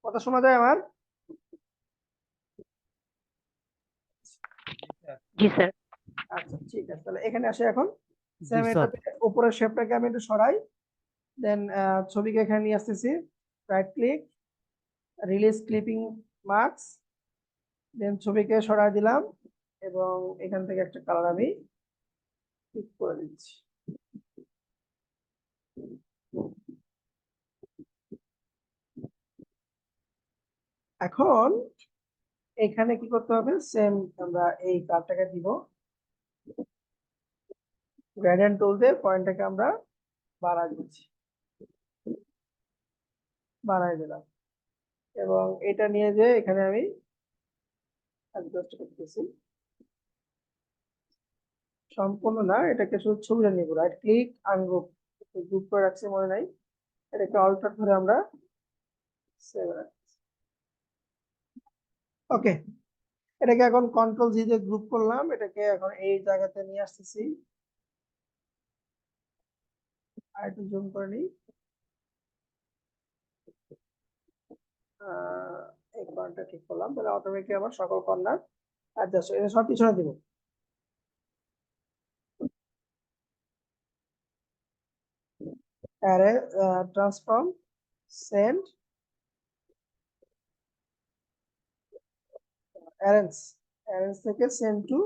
কথা শোনা যায় আমার? জি স্যার। আচ্ছা ঠিক আছে, তাহলে এখানে আসে এখন জি সেম স্যার। এটাতে উপরের শেপটাকে আমি একটু সরাই, দেন ছবিকে এখানে নিয়ে আসতেছি, right click, release clipping marks, then ছবিকে সরাই দিলাম এবং এখান থেকে একটা কালার আমি পিক করে দিচ্ছি। এখন এখানে কি করতে হবে, সেম আমরা এই কার্ভটাকে দিব, গ্রেডিয়েন্ট টুল দিয়ে পয়েন্টটাকে আমরা বাড়াই দিচ্ছি, বাড়াই দিলাম এবং এটা নিয়ে যে এখানে আমি অ্যাডজাস্ট করতেছি, সম্পূর্ণ না, এটাকে শুধু ছবিটা নিব, রাইট ক্লিক আনগ্রুপ, গ্রুপ করে রাখছি মনে নাই, এটাকে অল্টার ধরে আমরা সেভ রাখছি। ওকে, এটাকে এখন কন্ট্রোল জি দিয়ে গ্রুপ করলাম, এটাকে এখন এই জায়গাতে নিয়ে আসতেছি, আর একটু জুম করে নিই, এই কর্নারটা ঠিক করলাম, তাহলে অটোমেটিক আমার সকল কর্নার অ্যাডজাস্ট, এটা সব পিছনে দিব। Array transform send arrange, arrange থেকে সেন্ড টু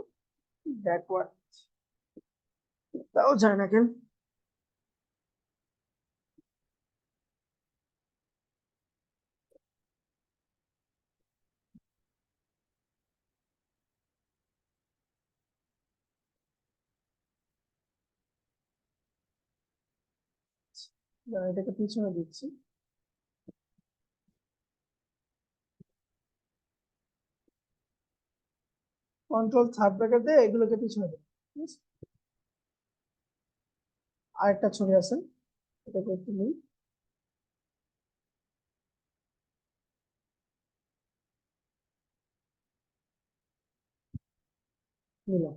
ব্যাকওয়ার্ড, তাও যায় না কেন? এটাকে পিছনে দিচ্ছি, কন্ট্রোল থার্ড ব্র্যাকেট দিয়ে এগুলোকে পিছনে দিই। আরেকটা ছবি আছে, এটাকে একটু নিই, নিলাম,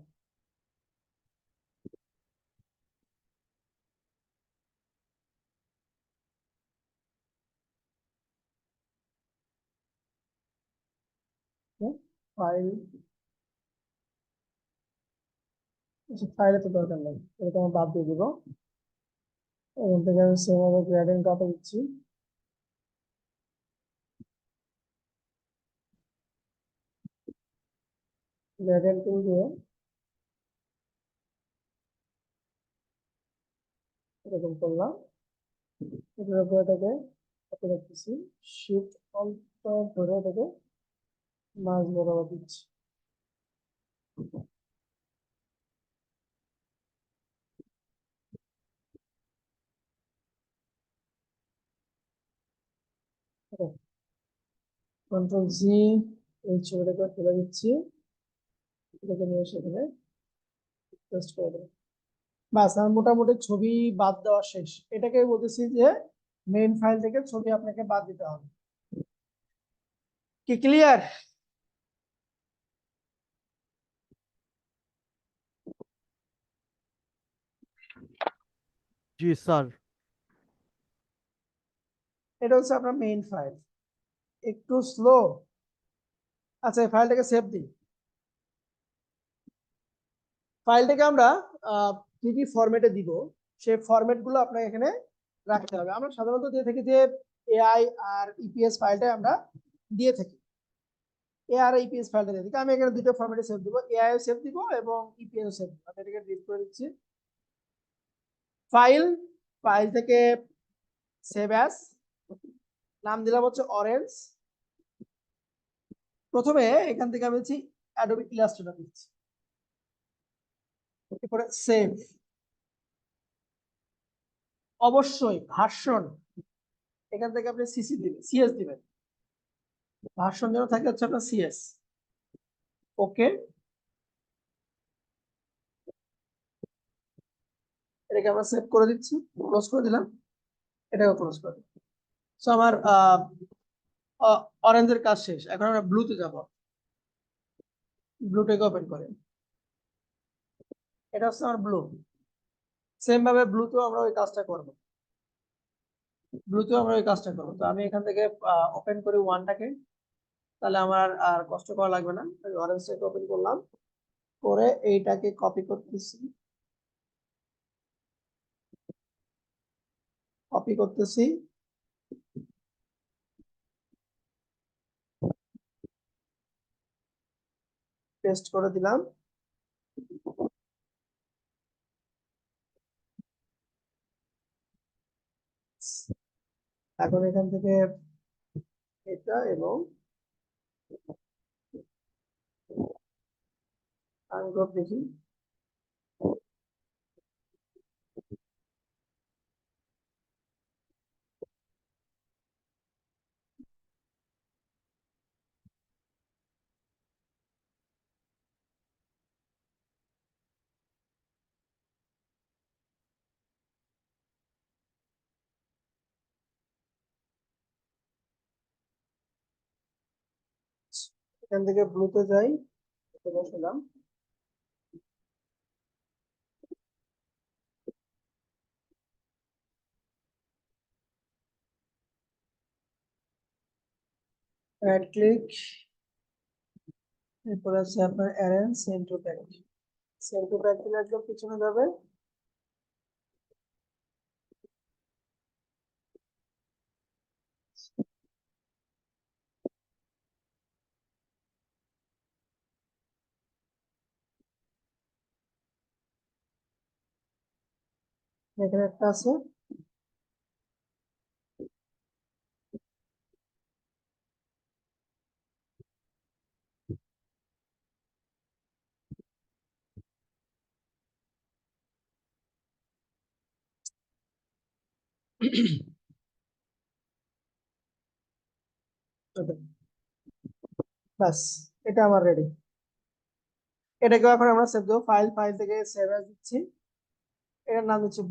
ফাইল, ফাইলে তো দরকার নেই, এটা আমি বাদ দিয়ে দিব, এখান থেকে আমি সেভাবে গ্রেডিয়েন্ট কাটা দিচ্ছি, গ্রেডিয়েন্ট টুল দিয়ে এরকম করলাম, এটার উপরে এটাকে হাতে রাখতেছি, শিফট অল্ট ধরে এটাকে মাঝ বরাবর দিচ্ছি, কন্ট্রোল জি, এই ছবিটাকে তুলে দিচ্ছি, এটাকে নিয়ে সেখানে পেস্ট করে দেবো। বাস, আমার মোটামুটি ছবি বাদ দেওয়া শেষ, এটাকে বলতেছি যে মেইন ফাইল থেকে ছবি আপনাকে বাদ দিতে হবে। কি ক্লিয়ার? জি স্যার। এটা হচ্ছে আপনার মেইন ফাইল, একটু স্লো। আচ্ছা, এই ফাইলটাকে সেভ দিই, ফাইলটাকে আমরা কি কি ফরম্যাটে দিব সেই ফরম্যাট গুলো আপনাকে এখানে রাখতে হবে। আমরা সাধারণত দিয়ে থাকি যে এআই আর ইপিএস ফাইলটা আমরা দিয়ে থাকি, এআই আর ইপিএস ফাইলটা দিয়ে থাকি, আমি এখানে দুটো ফরম্যাটে সেভ দিব, এআই ও সেভ দিব এবং ইপিএস ও সেভ দিব। আমি এটাকে ডিলিট করে দিচ্ছি, ফাইল, ফাইল থেকে সেভ অ্যাজ, নাম দিলাম হচ্ছে অরেঞ্জ, প্রথমে এখান থেকে আমি হচ্ছে অ্যাডোবি ইলাস্ট্রেটর দিচ্ছি, এরপরে সেভ, অবশ্যই ভার্সন এখান থেকে আপনি সিসি দিবেন, সিএস দিবেন, ভার্সন যেন থাকে হচ্ছে আপনার সিএস। ওকে, এটাকে আমরা সেভ করে দিচ্ছি, ক্লোজ করে দিলাম, এটাকে ক্লোজ করে দিলাম। সো আমার অরেঞ্জের কাজ শেষ, এখন আমরা ব্লুতে যাব, ব্লুটাকে ওপেন করে, এটা হচ্ছে আমার ব্লু, সেম ভাবে ব্লুতেও আমরা ওই কাজটা করবো, ব্লুতেও আমরা ওই কাজটা করবো। তো আমি এখান থেকে ওপেন করি ওয়ানটাকে, তাহলে আমার আর কষ্ট করা লাগবে না, অরেঞ্জটাকে ওপেন করলাম, করে এইটাকে কপি করতেছি, কপি করতেছি, পেস্ট করে দিলাম। এখন এখান থেকে এটা এবং আনগ্রুপ দেখি। এখান থেকে ব্লুতে যাই, এটা বসালাম। রাইট ক্লিক, এরপর আছে আপনার arrange send to back. Send to back দিলে একদম পিছনে যাবে। এখানে একটা আছে, বাস এটা আমার রেডি। এটাকে এখন আমরা সেভ দেবো, ফাইল থেকে সেভ অ্যাজ দিচ্ছি, এটার নাম হচ্ছে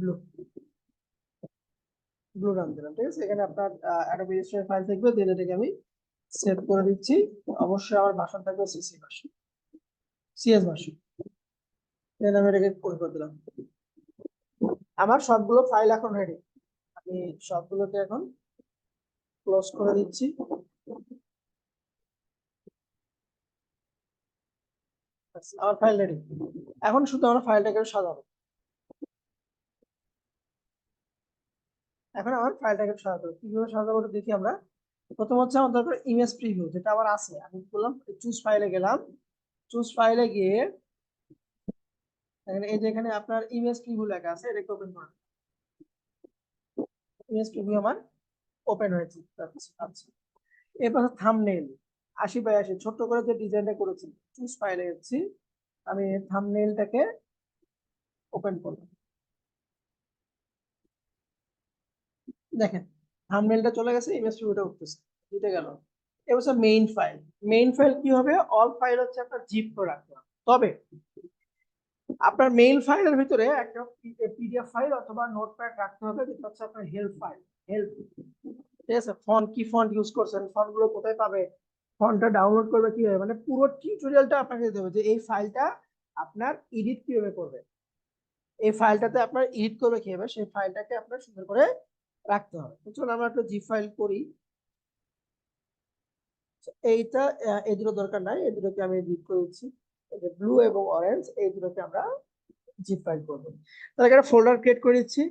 ব্লু নাম দিলাম। ঠিক আছে, এখানে আপনার অ্যাডোবি ইলাস্ট্রেটর ফাইল থাকবে, দিয়ে এটাকে আমি সেভ করে দিচ্ছি। অবশ্যই আমার ভাষণ থাকবে সিসি ভাষণ, সিএস ভাষণ। দেন আমি এটাকে করে দিলাম। আমার সবগুলো ফাইল এখন রেডি, আমি সবগুলোকে এখন ক্লোজ করে দিচ্ছি। ব্যাস, আমার ফাইল রেডি। এখন শুধু আমরা ফাইলটাকে সাজাবো। এখন আমার ফাইলটাকে সাজাতে হবে, কিভাবে সাজাবো ওটা দেখি আমরা। প্রথম হচ্ছে আমার দরকার ইমেজ প্রিভিউ, যেটা আমার আছে। আমি কি করলাম, চুজ ফাইলে গেলাম, চুজ ফাইলে গিয়ে এই যে এখানে আপনার ইমেজ প্রিভিউ লেখা আছে, এটাকে ওপেন করুন। ইমেজ প্রিভিউ আমার ওপেন হয়েছে। আচ্ছা, এরপর থাম্বনেইল 80 বাই 80 ছোট্ট করে যে ডিজাইনটা করেছি, চুজ ফাইলে যাচ্ছি, আমি থাম্বনেইলটাকে ওপেন করলাম। দেখেন থাম্বনেইলটা চলে গেছে, ইমেজ প্রিভিউটা উঠতেছে, দুটো গেল। এবার মেইন ফাইল কি হবে, অল ফাইল হচ্ছে আপনার জিপ করে রাখতে হবে। তবে আপনার মেইন ফাইলের ভিতরে একটা পিডিএফ ফাইল অথবা নোটপ্যাড রাখতে হবে, যেটা হচ্ছে আপনার হেল্প ফাইল। হেল্প, ঠিক আছে, ফন্ট কি ফন্ট ইউজ করছেন, ফন্ট গুলো কোথায় পাবে, ফন্টটা ডাউনলোড করবে কিভাবে, মানে পুরো টিউটোরিয়ালটা আপনাকে দিতে হবে যে এই ফাইলটা আপনার এডিট কিভাবে করবে, এই ফাইলটাতে আপনার এডিট করবে কিভাবে, সেই ফাইলটাকে আপনার সুন্দর করে রাখতে হবে। চলুন আমরা একটা জিপ ফাইল করি। এইটা এই দুটো দরকার নাই, এই দুটোকে আমি ডিলিট করে দিচ্ছি। এই যে ব্লু এবং অরেঞ্জ, এই দুটোকে আমরা জিপ ফাইল করবো। তাহলে একটা ফোল্ডার ক্রিয়েট করে দিচ্ছি।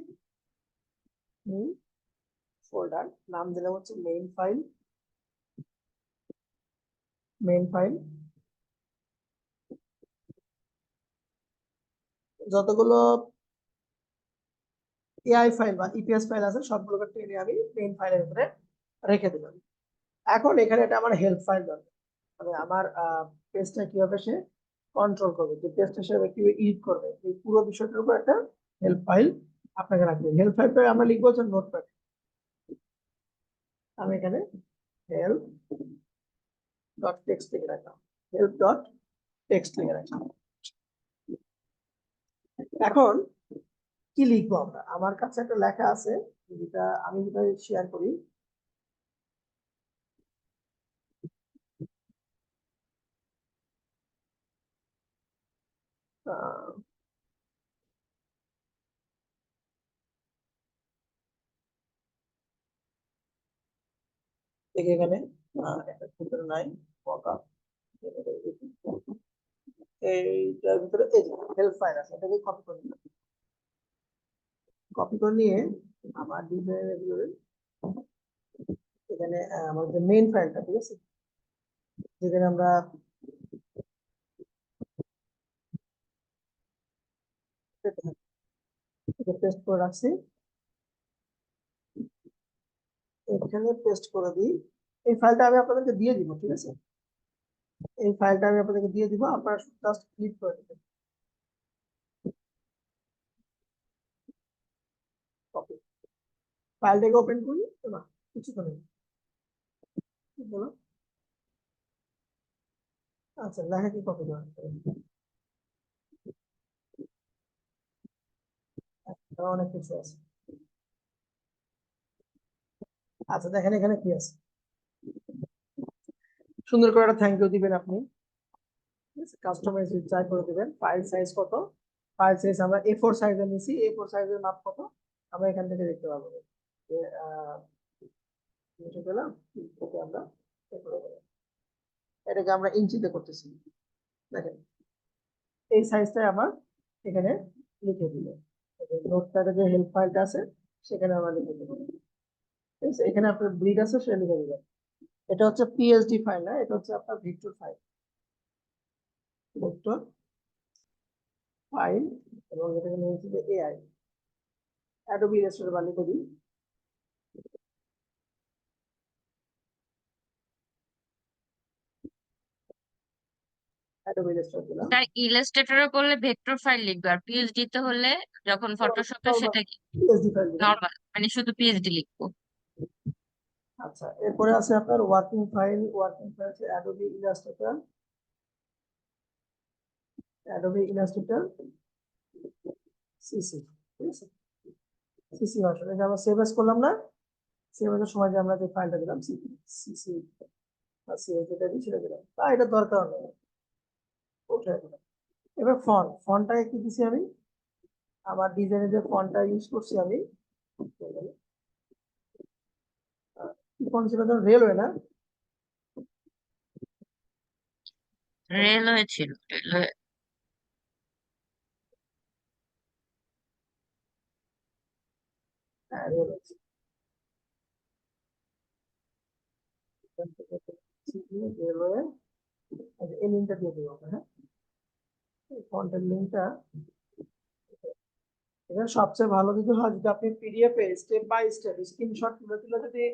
ফোল্ডার নাম দিলাম হচ্ছে মেইন ফাইল। যতগুলো এআই ফাইল বা ইপিএস ফাইল আছে সবগুলোকে টেনে আমি মেইন ফাইলের ভিতরে রেখে দিলাম। এখন এখানে এটা আমার হেল্প ফাইল দরকার, মানে আমার পেজটা কিভাবে সে কন্ট্রোল করবে, যে পেজটা সে কিভাবে এডিট করবে, এই পুরো বিষয়টার উপর একটা হেল্প ফাইল আপনাকে রাখবে। হেল্প ফাইলটা আমরা লিখবো হচ্ছে নোটপ্যাড। আমি এখানে হেল্প ডট টেক্সট লিখে রাখলাম, হেল্প ডট টেক্সট লিখে রাখলাম। এখন কি লিখবো আমরা, আমার কাছে একটা লেখা আছে, যেটা আমি যেটা শেয়ার করি। এখানে একটা ভিতরে নাই মকআপ, এইটার ভিতরে এই যে হেল্প ফাইল আছে, এটাকে কপি করে নিলাম। কপি করে নিয়ে আমার ডিজাইনের ভিতরে এখানে আমার যে মেইন ফাইলটা, ঠিক আছে, যেখানে আমরা পেস্ট করে রাখছি, এখানে পেস্ট করে দিই। এই ফাইলটা আমি আপনাদেরকে দিয়ে দিব, ঠিক আছে? এই ফাইলটা আমি আপনাদেরকে দিয়ে দিব, আপনারা জাস্ট ক্লিক করে দেবেন। কপি ফাইলটাকে ওপেন করি না কিছু করে বলো। আচ্ছা, লেখা কি কপি করা অনেক কিছু আছে। আচ্ছা, দেখেন এখানে কি আছে, সুন্দর করে একটা থ্যাংক ইউ দিবেন আপনি, কাস্টমাইজ ট্রাই করে দিবেন। ফাইল সাইজ কত, ফাইল সাইজ আমরা A4 সাইজে নিছি, A4 সাইজের মাপ কত আমরা এখান থেকে দেখতে পাবো যে পেলাম, এটাকে আমরা এটাকে আমরা ইঞ্চিতে করতেছি। দেখেন এই সাইজটাই আমার এখানে লিখে দিল, নোটপ্যাডে যে হেল্প ফাইলটা আছে সেখানে আমরা লিখে দেবো, ঠিক আছে? এখানে আপনার ব্রিড আছে সে লিখে দিবেন। এটা হচ্ছে পিএসডি ফাইল না, এটা হচ্ছে আপনার ভিক্টর ফাইল, ভিক্টর ফাইল, এবং এটাকে নিয়ে হচ্ছে এআই অ্যাডোবি ইলাস্ট্রেটর বানিয়ে করি। অ্যাডোবি ইলাস্ট্রেটর দিলাম, তার ইলাস্ট্রেটরে করলে ভেক্টর ফাইল লিখবে, আর পিএইচডি তে হলে যখন ফটোশপে সেটা পিএসডি ফাইল দিলাম। নরমাল মানে শুধু পিএইচডি লিখবো। আচ্ছা, এরপরে আছে আপনার ওয়ার্কিং ফাইল, ওয়ার্কিং ফাইল আছে Adobe Illustrator, Adobe Illustrator CC, ঠিক আছে? সিসি ভার্সন, এটা আমরা সেভ এস করলাম না, সেভ এর সময় যে আমরা যে ফাইলটা দিলাম সিসি বা সিএস যেটা দিই সেটা দিলাম, তা এটা দরকার নেই, ওটা দিলাম। এবার ফন্টটাকে কি দিছি আমি, আমার ডিজাইনের যে ফন্টটা ইউজ করছি আমি, কি ফন্ট ছিল যেন, রেলওয়ে না? রেলওয়ে ছিল, রেলওয়ে। হ্যাঁ, রেলওয়ে। রেলওয়ে, এই লিঙ্কটা দিয়ে দেবো, হ্যাঁ এই ফন্টের লিঙ্কটা। এখানে সবচেয়ে ভালো যদি হয় যদি আপনি পিডিএফ এ স্টেপ বাই স্টেপ স্ক্রিনশট তুলে তুলে যদি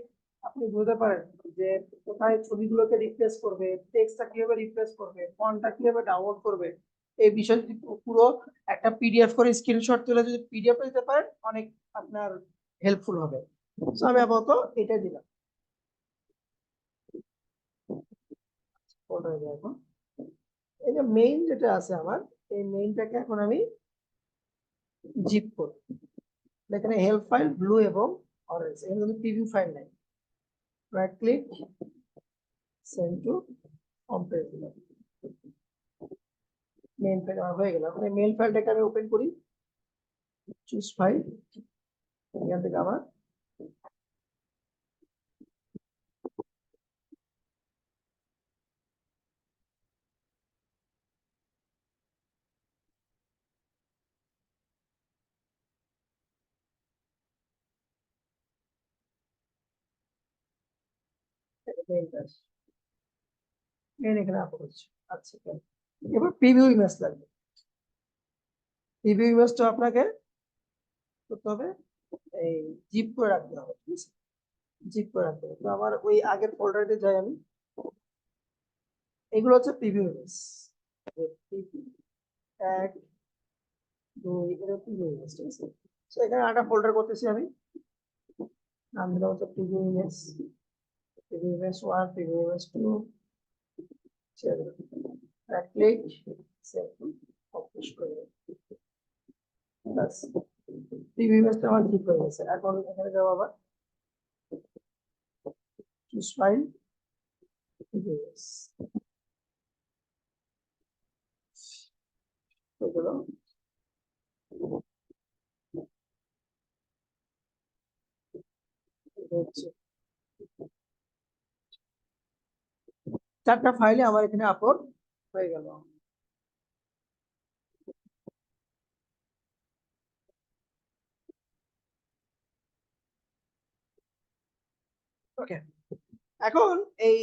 আপনি বুঝতে পারেন যে কোথায় ছবিগুলোকে রিপ্লেস করবে, টেক্সটটা কিভাবে রিপ্লেস করবে, ফন্টটা কিভাবে ডাউনলোড করবে, এই বিষয়ে যদি পুরো একটা পিডিএফ করে স্ক্রিনশট তুলে যদি পিডিএফ এ দিতে পারেন, অনেক আপনার হেল্পফুল হবে। তো আমি আপাতত এটা দিলাম, কোথায় যায় এখন, এই যে মেইন যেটা আছে আমার, এই মেইনটাকে এখন আমি জিপ করব। এখানে হেল্প ফাইল ব্লু এবং অরেঞ্জ, এখানে কিন্তু প্রিভিউ ফাইল নাই। Right click, send to home page দিলাম, মেইন ফাইল আমার হয়ে গেল। এখন মেইন ফাইলটাকে আমি ওপেন করি, চুজ ফাইল, এখান থেকে আবার মেইন পেজ, মেইন এখানে আপলোড হচ্ছে। আচ্ছা, এবার প্রিভিউ ইমেজ লাগবে, প্রিভিউ ইমেজটা আপনাকে করতে হবে, এই জিপ করে রাখতে হবে, ঠিক আছে? জিপ করে রাখতে হবে। তো আমার ওই আগের ফোল্ডারে যাই আমি, এগুলো হচ্ছে প্রিভিউ ইমেজ, এক দুই, এটা প্রিভিউ ইমেজ, ঠিক আছে? তো এখানে একটা ফোল্ডার করতেছি আমি, নাম দিলাম হচ্ছে preview image, preview image 1, preview image 2, right click, save to publish করে বাস, প্রিভিউ ইমেজটা আমার ঠিক হয়ে গেছে। এখন এখানে যাবো আবার চুজ ফাইল, প্রিভিউ ইমেজ, এগুলো হচ্ছে 4টা ফাইলে আমার এখানে আপলোড হয়ে গেল। ওকে, এখন এই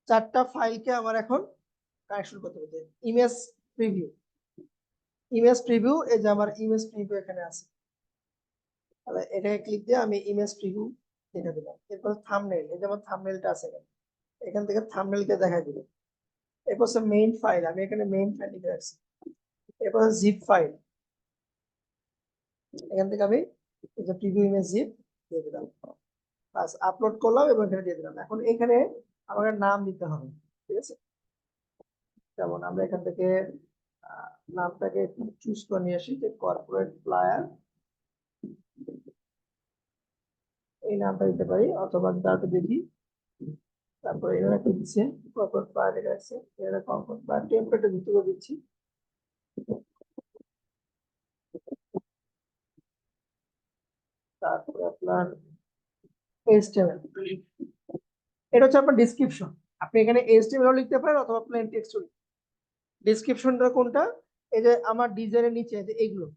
4টা ফাইলকে আমার এখন কানেকশন করতে হবে। ইমেজ প্রিভিউ, ইমেজ প্রিভিউ, এই যে আমার ইমেজ প্রিভিউ এখানে আছে, তাহলে এটাকে ক্লিক দিয়ে আমি ইমেজ প্রিভিউ দেখে দিলাম। এরপর থাম্বনেল, এই যে আমার থাম্বনেলটা আছে এখানে, এখান থেকে থাম্বনেলকে দেখা দিল। এরপর হচ্ছে মেইন ফাইল, আমি এখানে মেইন ফাইল লিখে রাখছি। এরপর জিপ ফাইল, এখান থেকে আমি এই যে প্রিভিউ ইমেজ জিপ দিয়ে দিলাম, বাস আপলোড করলাম এবং এখানে দিয়ে দিলাম। এখন এখানে আমাকে নাম দিতে হবে, ঠিক আছে? যেমন আমরা এখান থেকে নামটাকে চুজ করে নিয়ে আসি, যে কর্পোরেট ফ্লায়ার, এই নামটা দিতে পারি, অথবা তারপর দেখি, তারপরে এখানে কি দিচ্ছে, কর্পোরেট ফ্লায়ার লেখা আছে, এখানে কর্পোরেট ফ্লায়ার টেমপ্লেটে দিতে দিচ্ছি। তারপরে আপনার HTML, এটা হচ্ছে আপনার ডেসক্রিপশন। আপনি এখানে HTML লিখতে পারেন অথবা প্লেন টেক্সটও। ডেসক্রিপশনটা কোনটা? এই যে আমার ডিজাইনের নিচে যে এগুলো,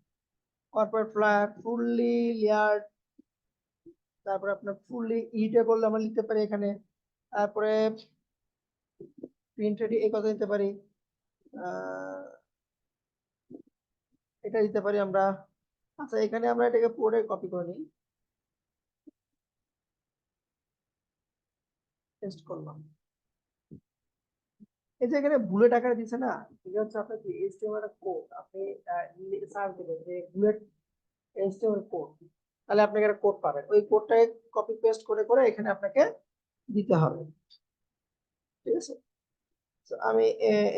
কর্পোরেট ফ্লায়ার, ফুললি লেয়ার্ড, তারপরে আপনার ফুললি ইডিটেবল আমরা লিখতে পারি এখানে, তারপরে প্রিন্টেড এই কথা দিতে পারি, এটা দিতে পারি আমরা। আচ্ছা, এখানে আমরা এটাকে পরে কপি করে নিই, পেস্ট করলাম। এই যে এখানে বুলেট আকারে দিছে না, এটা হচ্ছে আপনার কি HTML এর কোড। আপনি সার্চ দিবেন যে বুলেট HTML কোড, তাহলে আপনি একটা কোড পাবেন। ওই কোডটাকে কপি পেস্ট করে করে এখানে আপনাকে দিতে হবে, ঠিক আছে? তো আমি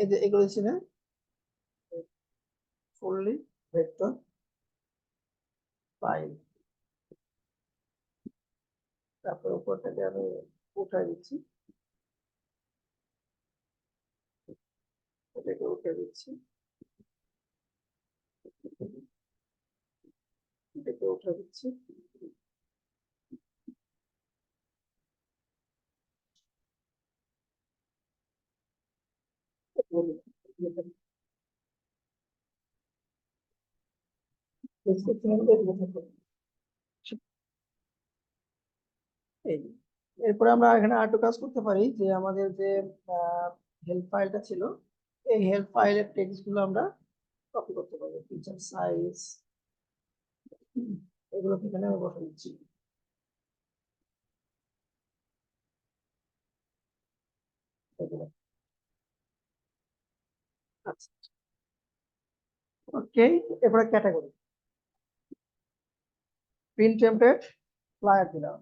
এই যে এগুলো দিচ্ছি না, ফুললি ভেক্টর ফাইল, তারপর উপরটাকে আমি উঠাই দিচ্ছি, এটাকে উঠে দিচ্ছি, এটাকে উঠে দিচ্ছি। এই এরপরে আমরা এখানে আরেকটু কাজ করতে পারি, যে আমাদের যে হেল্প ফাইলটা ছিল, এই হেল্প ফাইলের টেক্সট গুলো আমরা কপি করতে পারি, ফিচার সাইজ, এগুলো এখানে আমি বসে দিচ্ছি। এগুলো আচ্ছা, ওকে। এরপরে ক্যাটাগরি, প্রিন্ট টেমপ্লেট, ফ্লায়ার দিলাম,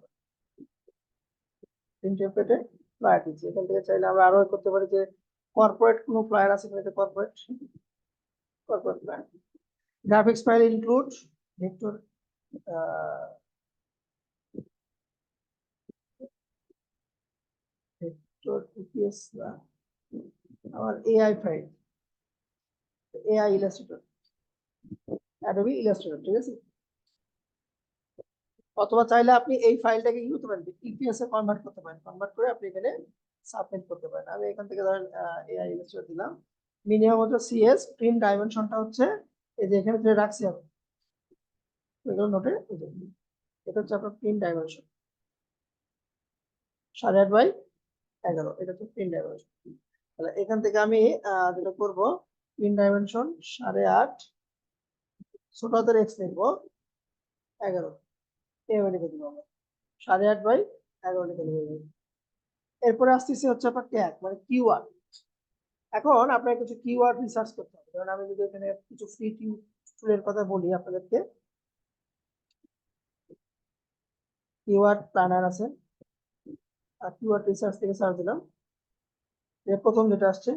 প্রিন্ট টেমপ্লেটে ফ্লায়ার দিচ্ছি। এখান থেকে চাইলে আমরা আরো করতে পারি, যে কর্পোরেট কোনো ফ্লায়ার আছে কিনা, corporate corporate flyer. Graphics file include vector, vector EPS না, আমার AI file, AI Illustrator, Adobe Illustrator, ঠিক আছে? অথবা চাইলে আপনি এই ফাইলটাকে কি করতে পারেন, ইপিএস এ কনভার্ট করতে পারেন, কনভার্ট করে আপনি এখানে সাবমিট করতে পারেন। আমি এখান থেকে ধরেন এআই ইলাস্ট্রেটর দিলাম, মিনিমাম হচ্ছে সিএস, প্রিন্ট ডাইমেনশনটা হচ্ছে এই যে এখানে যে রাখছি আমি এগুলো নোটে, এটা হচ্ছে আপনার প্রিন্ট ডাইমেনশন 8.5 বাই 11, এটা হচ্ছে প্রিন্ট ডাইমেনশন। তাহলে এখান থেকে আমি যেটা করব, প্রিন্ট ডাইমেনশন 8.5, ছোট হাতের এক্স লিখবো, 11 এভাবে লিখে দিব আমরা, 8.5 বাই 11 লিখে দিব। এরপরে আসতেছে হচ্ছে আপনার ট্যাগ, মানে কিওয়ার্ড। এখন আপনার কিছু কিওয়ার্ড রিসার্চ করতে হবে। কারণ আমি যদি এখানে কিছু ফ্রি টুলের কথা বলি আপনাদেরকে, কিওয়ার্ড প্ল্যানার আছে, আর কিওয়ার্ড রিসার্চ থেকে সার্চ দিলাম, এর প্রথম যেটা আসছে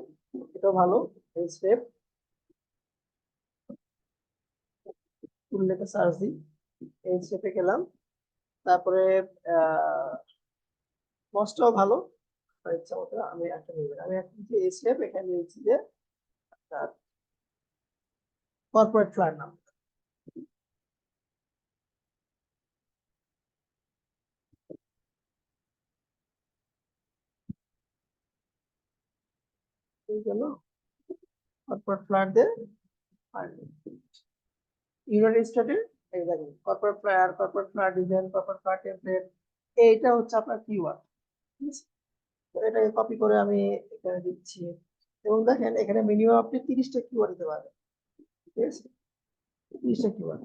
এটাও ভালো, এই স্টেপ টুল লিখে সার্চ দিই, এই স্টেপে গেলাম। তারপরে মস্টটাও ভালো, ইচ্ছা মতো আমি একটা নেবেন। আমি একটা দিচ্ছি এই স্টেপ, এখানে দিচ্ছি যে কর্পোরেট ফ্লায়ার নাম, এই জন্য কর্পোরেট ফ্লায়ার দিয়ে ইউনাইটেড স্টেটের এই দেখেন corporate flyer design, corporate flyer template, এইটা হচ্ছে আপনার কিওয়ার্ড, ঠিক আছে? তো এটাকে কপি করে আমি এখানে দিচ্ছি, এবং দেখেন এখানে মিনিমাম আপনি 30টা কিওয়ার্ড দিতে পারবেন। ঠিক আছে, 30টা কিওয়ার্ড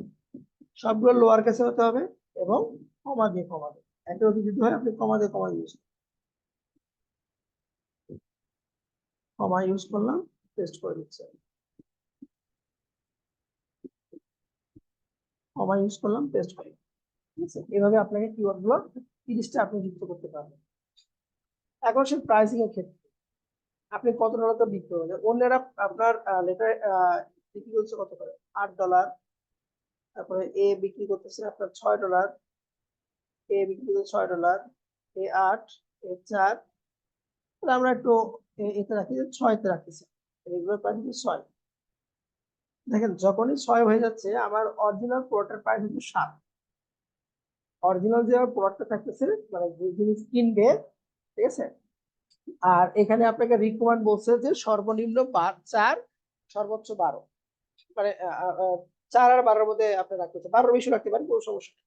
সবগুলো লোয়ার কেসে হতে হবে এবং কমা দিয়ে একটা যদি হয় আপনি কমা ইউজ করলাম, পেস্ট করে দিচ্ছে, কমা ইউজ করলাম, পেস্ট করে, ঠিক আছে। এভাবে আপনাকে কিওয়ার্ড গুলো 30টা আপনি যুক্ত করতে পারবেন। এখন সে প্রাইসিং এর ক্ষেত্রে আপনি কত ডলার বিক্রি করবেন, অন্যরা আপনার লেটার বিক্রি করছে কত করে, $8, তারপরে এ বিক্রি করতেছে আপনার $6, এ বিক্রি করছে $6, এ 8, এ 4, তাহলে আমরা একটু এতে রাখি, 6তে রাখতেছি, রেগুলার প্রাইস হচ্ছে 6। দেখেন যখনই 6 হয়ে যাচ্ছে আমার অরিজিনাল প্রোডাক্টের প্রাইস হচ্ছে 7। অরিজিনাল যে প্রোডাক্টটা থাকতেছে মানে যে জিনিস কিনবে, ঠিক আছে। আর এখানে আপনাকে রিকমেন্ড বলছে যে সর্বনিম্ন 4, সর্বোচ্চ 12, মানে 4 আর 12-এর মধ্যে আপনি রাখতে 12 বেশি রাখতে পারেন, কোনো সমস্যা নেই।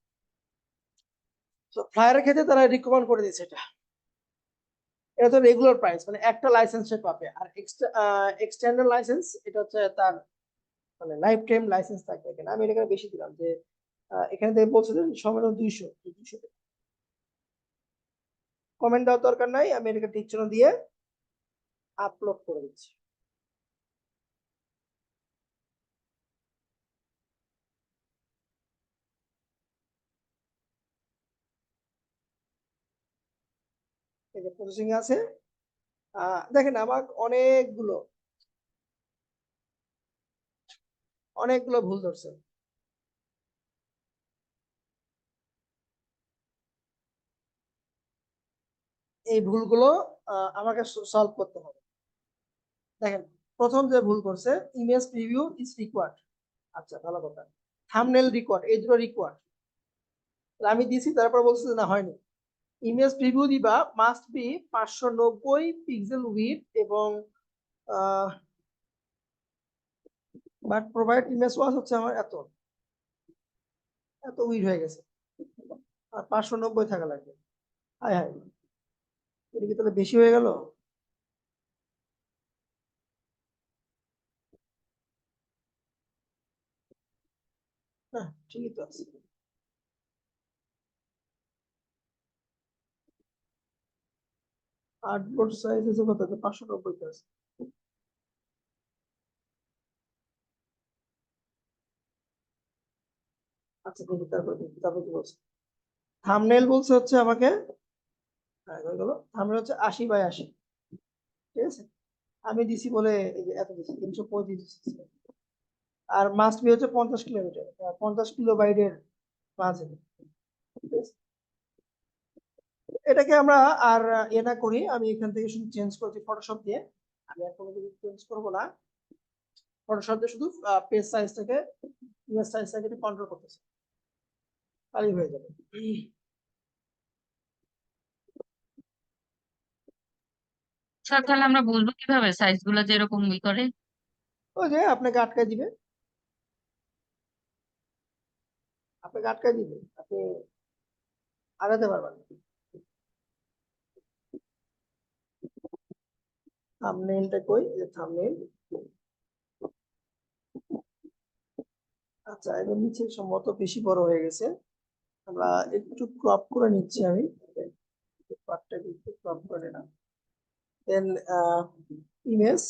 তো ফ্লায়ারের ক্ষেত্রে তারা রিকমেন্ড করে দিয়েছে এটা তো রেগুলার প্রাইস, মানে একটা লাইসেন্স সে পাবে। আর এক্সটেন্ডেড লাইসেন্স এটা হচ্ছে তার মানে লাইফ টাইম লাইসেন্স থাকবে। এখানে আমি এখানে বেশি দিলাম যে এখানে থেকে বলছে যে সমান 200 কমেন্ট দেওয়ার দরকার নাই, আমি এটাকে টিকচিহ্ন দিয়ে আপলোড করে দিচ্ছি। এই যে প্রসেসিং আছে, দেখেন আমার অনেকগুলো ভুল ধরছে। এই ভুলগুলো আমাকে সলভ করতে হবে। দেখেন প্রথম যে ভুল করছে, ইমেজ প্রিভিউ ইজ রিকোয়ার্ড, আচ্ছা ভালো কথা, থাম্বনেল রিকোয়ার্ড, এই দুটো রিকোয়ার্ড, আমি দিছি, তারপর বলছে যে না হয়নি। ইমেজ প্রিভিউ দিবা মাস্ট বি 590 পিক্সেল উইডথ এবং বাট প্রোভাইড ইমেজ ওয়াজ হচ্ছে আমার এত উইড হয়ে গেছে, আর 590 থাকা লাগবে। হায় হায়, এটা কি তাহলে বেশি হয়ে গেল? হ্যাঁ ঠিকই তো আছে। আর্টবোর্ড সাইজ আছে কত, 590 তে আছে। আচ্ছা দেখি তারপর কি বলছে। থাম্বনেল বলছে হচ্ছে আমাকে, থাম্বনেল হচ্ছে 80x80, ঠিক আছে। আমি দিছি বলে এই যে এত দিছি, 335 দিছি। আর মাস্ট বি হচ্ছে 50 কিলোমিটার, 50 কিলোবাইটের মাঝে, ঠিক আছে। এটাকে আমরা আর এ না করি, আমি এখান থেকে শুধু চেঞ্জ করছি ফটোশপ দিয়ে, আমি আর কোনো কিছু চেঞ্জ করবো না। ফটোশপ দিয়ে শুধু পেজ সাইজটাকে, ইমেজ সাইজটাকে কন্ট্রোল করতেছি, তাহলেই হয়ে যাবে। স্যার তাহলে আমরা বুঝবো কিভাবে সাইজ গুলো যেরকম করে? ওই যে আপনাকে আটকায় দিবে, আপনি আগাতে পারবেন না। থাম্বনেইলটা কই, এই যে থাম্বনেইল, আচ্ছা এবার নিচে সম্ভবত বেশি বড় হয়ে গেছে, আমরা একটু ক্রপ করে নিচ্ছি। আমি পার্টটাকে একটু ক্রপ করে নিলাম, দেন ইমেজ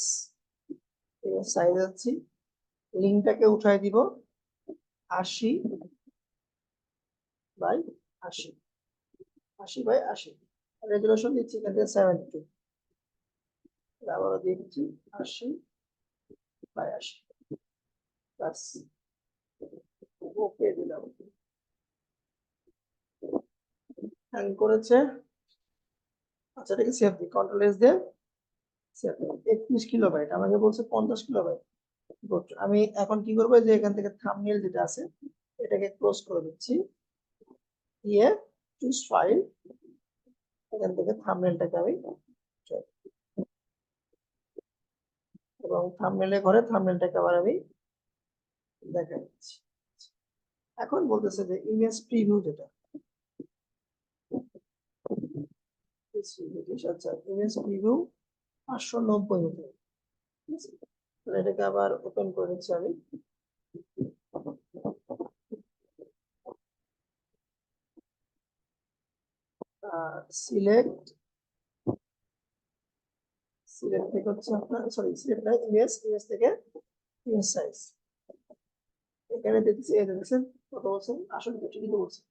সাইজ আছে, লিঙ্কটাকে উঠাই দিব 80x80, 80x80, রেজুলেশন দিচ্ছি এখান থেকে 72, আবারও দিচ্ছি 80x80, বাস ওকে দিলাম, হ্যাং করেছে। আচ্ছা এটাকে সেভ দিই, কন্ট্রোল এস দিয়ে সেভ দিই। 31 কিলোবাইট, আমাকে বলছে 50 কিলোবাইট। আমি এখন কি করবো, যে এখান থেকে থাম্বনেল যেটা আছে এটাকে ক্লোজ করে দিচ্ছি, দিয়ে চুজ ফাইল, এখান থেকে থাম্বনেলটাকে আমি এবং থাম্বনেলের ঘরে থাম্বনেলটাকে আবার আমি দেখা দিচ্ছি। এখন বলতেছে যে ইমেজ প্রিভিউ যেটা, আচ্ছা ইমেজ প্রিভিউ 590 হতে হবে, এটাকে আবার ওপেন করে দিচ্ছি আমি, সিলেক্ট থেকে হচ্ছে আপনার সরি সিলেক্ট না ইমেজ থেকে ইমেজ সাইজ এখানে দেখছি এই দেখছেন কত বলছেন আসলে তো ঠিকই তো বলছেন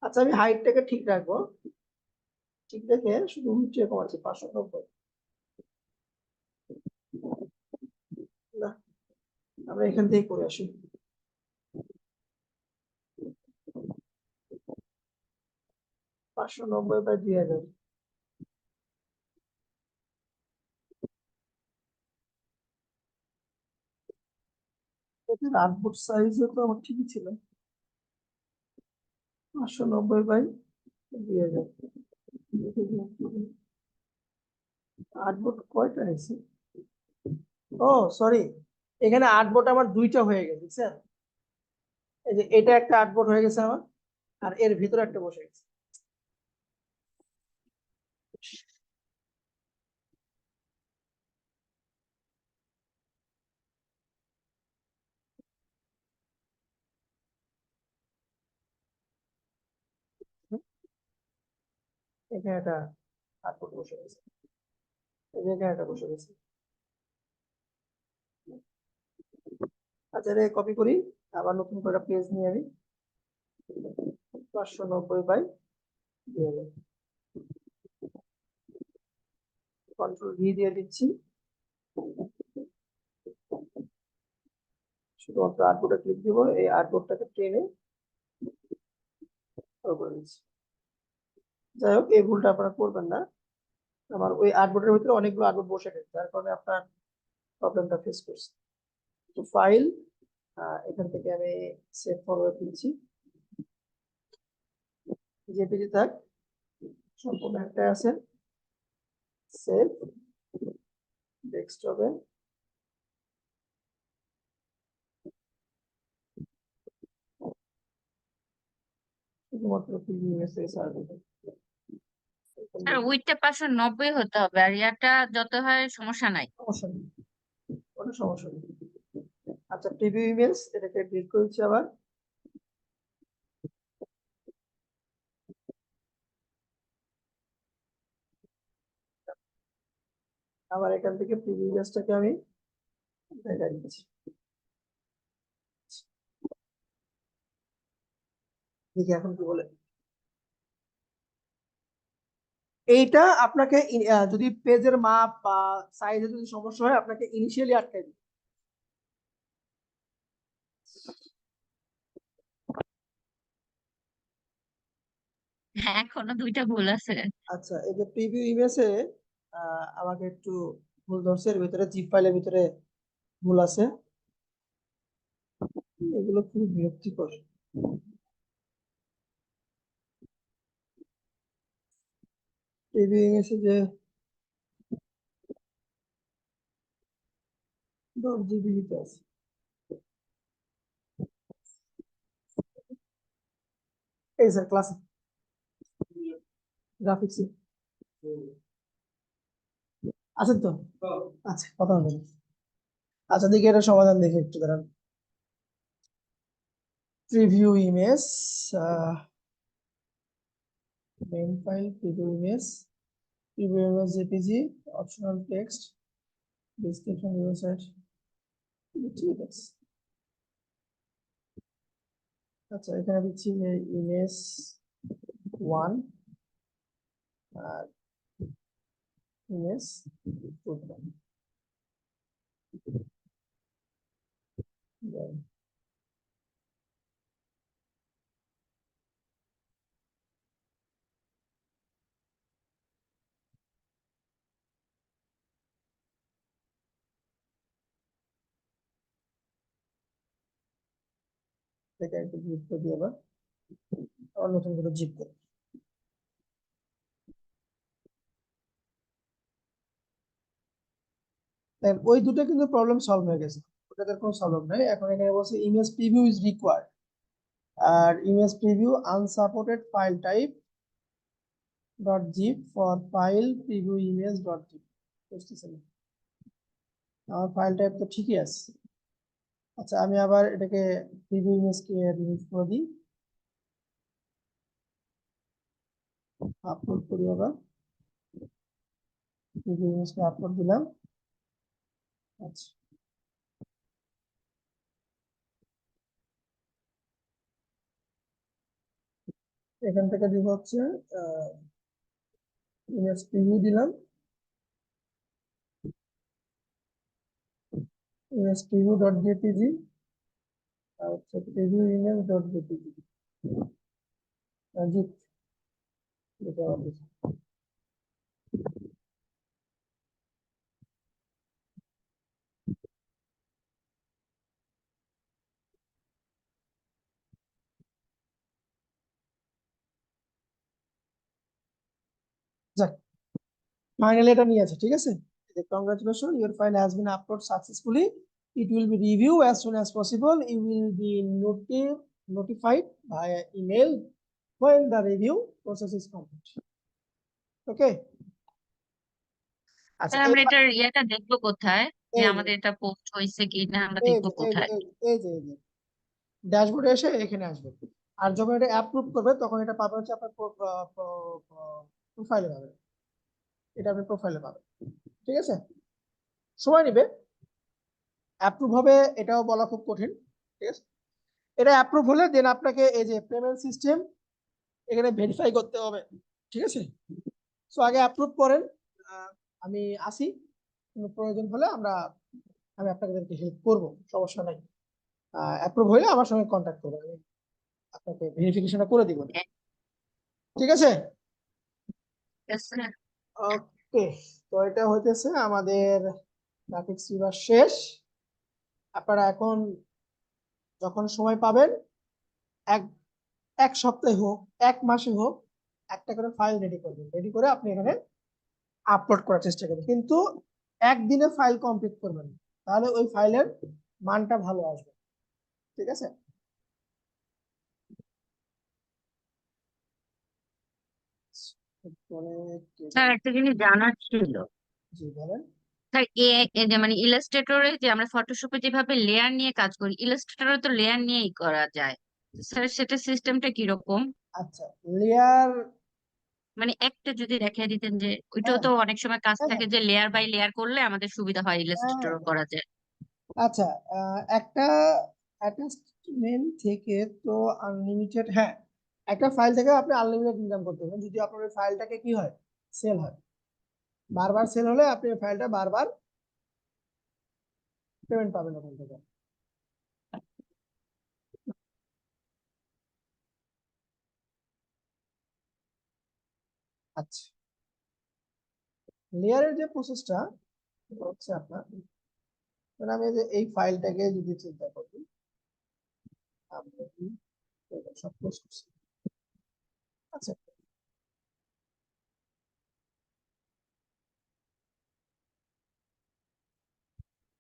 আচ্ছা আমি হাইটটাকে ঠিক রাখবো ঠিক রেখে শুধু উইডথটা কমাচ্ছি 590 না আমরা এখান থেকে করে আসি পাঁচশো 590/2000 এটার আউটপুট সাইজও তো আমার ঠিকই ছিল 590/2000 আউটপুট কয়টা আছে ও সরি এখানে আউটপুট আমার দুইটা হয়ে গেছে বুঝছেন এই যে এটা একটা আউটপুট হয়ে গেছে আমার আর এর ভিতরে একটা বসে গেছে এখানে একটা আউটপুট বসে গেছে এই যে এখানে একটা বসে গেছে আচ্ছা রে কপি করি আবার নতুন করে পেজ নিয়ে আমি 590/2000 কন্ট্রোল ভি দিয়ে দিচ্ছি শুধুমাত্র আউটপুটে ক্লিক দিব এই আউটপুটটাকে টেনে করে দিচ্ছি যাই হোক এই ভুলটা আপনারা করবেন না আমার ওই আউটপুটের ভিতরে অনেকগুলো আউটপুট বসে গেছে যার কারণে আপনার প্রবলেমটা ফেস করছি তো ফাইল এখান থেকে আমি সেভ ফরওয়ার্ড দিচ্ছি জেপিজি থাক সম্পূর্ণ একটা আছে সেভ ডেস্কটপে শুধুমাত্র পিভি মেসেজ সার্চ আর উইথটা 590 হতে হবে আর ইয়াটা যত হয় সমস্যা নাই। সমস্যা নেই কোনো সমস্যা নেই আচ্ছা প্রিভিউ ইমেজ এটাকে ক্লিক করছি আবার আবার এখান থেকে প্রিভিউ ইমেজটাকে আমি দেখাই দিচ্ছি দেখি এখন কি বলে এইটা আপনাকে যদি পেজের মাপ বা সাইজে যদি সমস্যা হয় আপনাকে ইনিশিয়ালি আটকাই দিবে হ্যাঁ এখনো দুইটা ভুল আছে। আচ্ছা এই যে প্রিভিউ ইমেজে আমাকে একটু ভুল ধরছে এর ভিতরে জিপ ফাইলের ভিতরে ভুল আছে এগুলো খুব বিরক্তিকর প্রিভিউ ইমেজে যে 10 GB দিতে আছে এই স্যার ক্লাস গ্রাফিক্স আছেন তো আচ্ছা কথা হবে আচ্ছা দেখি এটা সমাধান দেখি একটু দাঁড়ান preview image main file preview image JPG optional text description website ঠিক আছে আচ্ছা এখানে দিচ্ছি ইমেজ 1 আর ইমেজ 2 এটা একটু গুরুত্ব দিয়ে আবার নতুন করে জিপ করি ওই দুটো কিন্তু প্রবলেম সলভ হয়ে গেছে ওটাতে কোনো সলভ নাই এখন এখানে বলছে ইমেজ প্রিভিউ ইজ রিকোয়ার্ড আর image preview unsupported file type .zip for file preview image .zip বুঝতেছেন আমার ফাইল টাইপ তো ঠিকই আছে। আচ্ছা, আমি আবার এটাকে প্রিভিউ ইমেজকে রিমুভ করে দিই, আপলোড করি আবার, প্রিভিউ ইমেজকে আপলোড দিলাম। আচ্ছা, এখান থেকে দিব হচ্ছে ইমেজ প্রিভিউ দিলাম, ইমেজ প্রিভিউ ডট জেপিজি আর হচ্ছে প্রিভিউ ইমেজ ডট জেপিজি। জিত, এটা আবার দিচ্ছি। যাক, ফাইনালি এটা নিয়ে আছে, ঠিক আছে। Congratulation, your file has been upload successfully, it will be reviewed as soon as possible, you will be notified via email when the review process is complete. Okay, আচ্ছা তাহলে আমরা এটার ইয়েটা দেখবো কোথায়, যে এই আমাদের এটা পোস্ট হয়েছে কি না আমরা এই দেখবো যে কোথায়? এই যে ড্যাশবোর্ডে এসে এখানে আসবে, আর যখন এটা অ্যাপ্রুভ করবে তখন এটা পাবে হচ্ছে আপনার প্রোফাইলে পাবে, এটা আপনি প্রোফাইলে পাবেন, ঠিক আছে। সময় নেবে, অ্যাপ্রুভ হবে এটাও বলা খুব কঠিন, ঠিক আছে। এটা অ্যাপ্রুভ হলে দেন আপনাকে এই যে পেমেন্ট সিস্টেম এখানে ভেরিফাই করতে হবে, ঠিক আছে। সো আগে অ্যাপ্রুভ করেন, আমি আসি, কোনো প্রয়োজন হলে আমি আপনাদেরকে হেল্প করব, সমস্যা নাই। অ্যাপ্রুভ হলে আমার সঙ্গে কন্ট্যাক্ট করবেন, আমি আপনাকে ভেরিফিকেশনটা করে দিব, ঠিক আছে। Yes, sir. ওকে, তো এটা হইতেছে আমাদের গ্রাফিক্স রিভার শেষ। আপনারা এখন যখন সময় পাবেন, এক এক সপ্তাহে হোক, এক মাসে হোক, একটা করে ফাইল রেডি করবেন, রেডি করে আপনি এখানে আপলোড করার চেষ্টা করবেন, কিন্তু একদিনে ফাইল কমপ্লিট করবেন, তাহলে ওই ফাইলের মানটা ভালো আসবে, ঠিক আছে। এরপরে স্যার একটা জিনিস জানার ছিল, জি বলেন। স্যার এ যে মানে ইলাস্ট্রেটরে যে আমরা ফটোশপে যেভাবে লেয়ার নিয়ে কাজ করি, ইলাস্ট্রেটরে তো লেয়ার নিয়েই করা যায়। স্যার সেটা সিস্টেমটা কিরকম? আচ্ছা, লেয়ার, মানে একটা যদি দেখিয়ে দিতেন, যে ওইটাও হ্যাঁ তো অনেক সময় কাজ হ্যাঁ থাকে যে লেয়ার বাই লেয়ার করলে আমাদের সুবিধা হয়, হ্যাঁ, ইলাস্ট্রেটরও করা যায়। আচ্ছা, একটা অ্যাটাচমেন্ট থেকে তো আনলিমিটেড, হ্যাঁ, একটা ফাইল থেকে আপনি আনলিমিটেড ইনকাম করতে পারবেন যদি আপনার ওই ফাইলটাকে কি হয়, সেল হয়, বারবার সেল হলে আপনি ওই ফাইলটা বারবার পেমেন্ট পাবেন ওখান থেকে। আচ্ছা, লেয়ারের যে প্রসেসটা হচ্ছে আপনার, মানে আমি যে এই ফাইলটাকে যদি চিন্তা করি, আমি সব ক্লোজ করছি। আচ্ছা,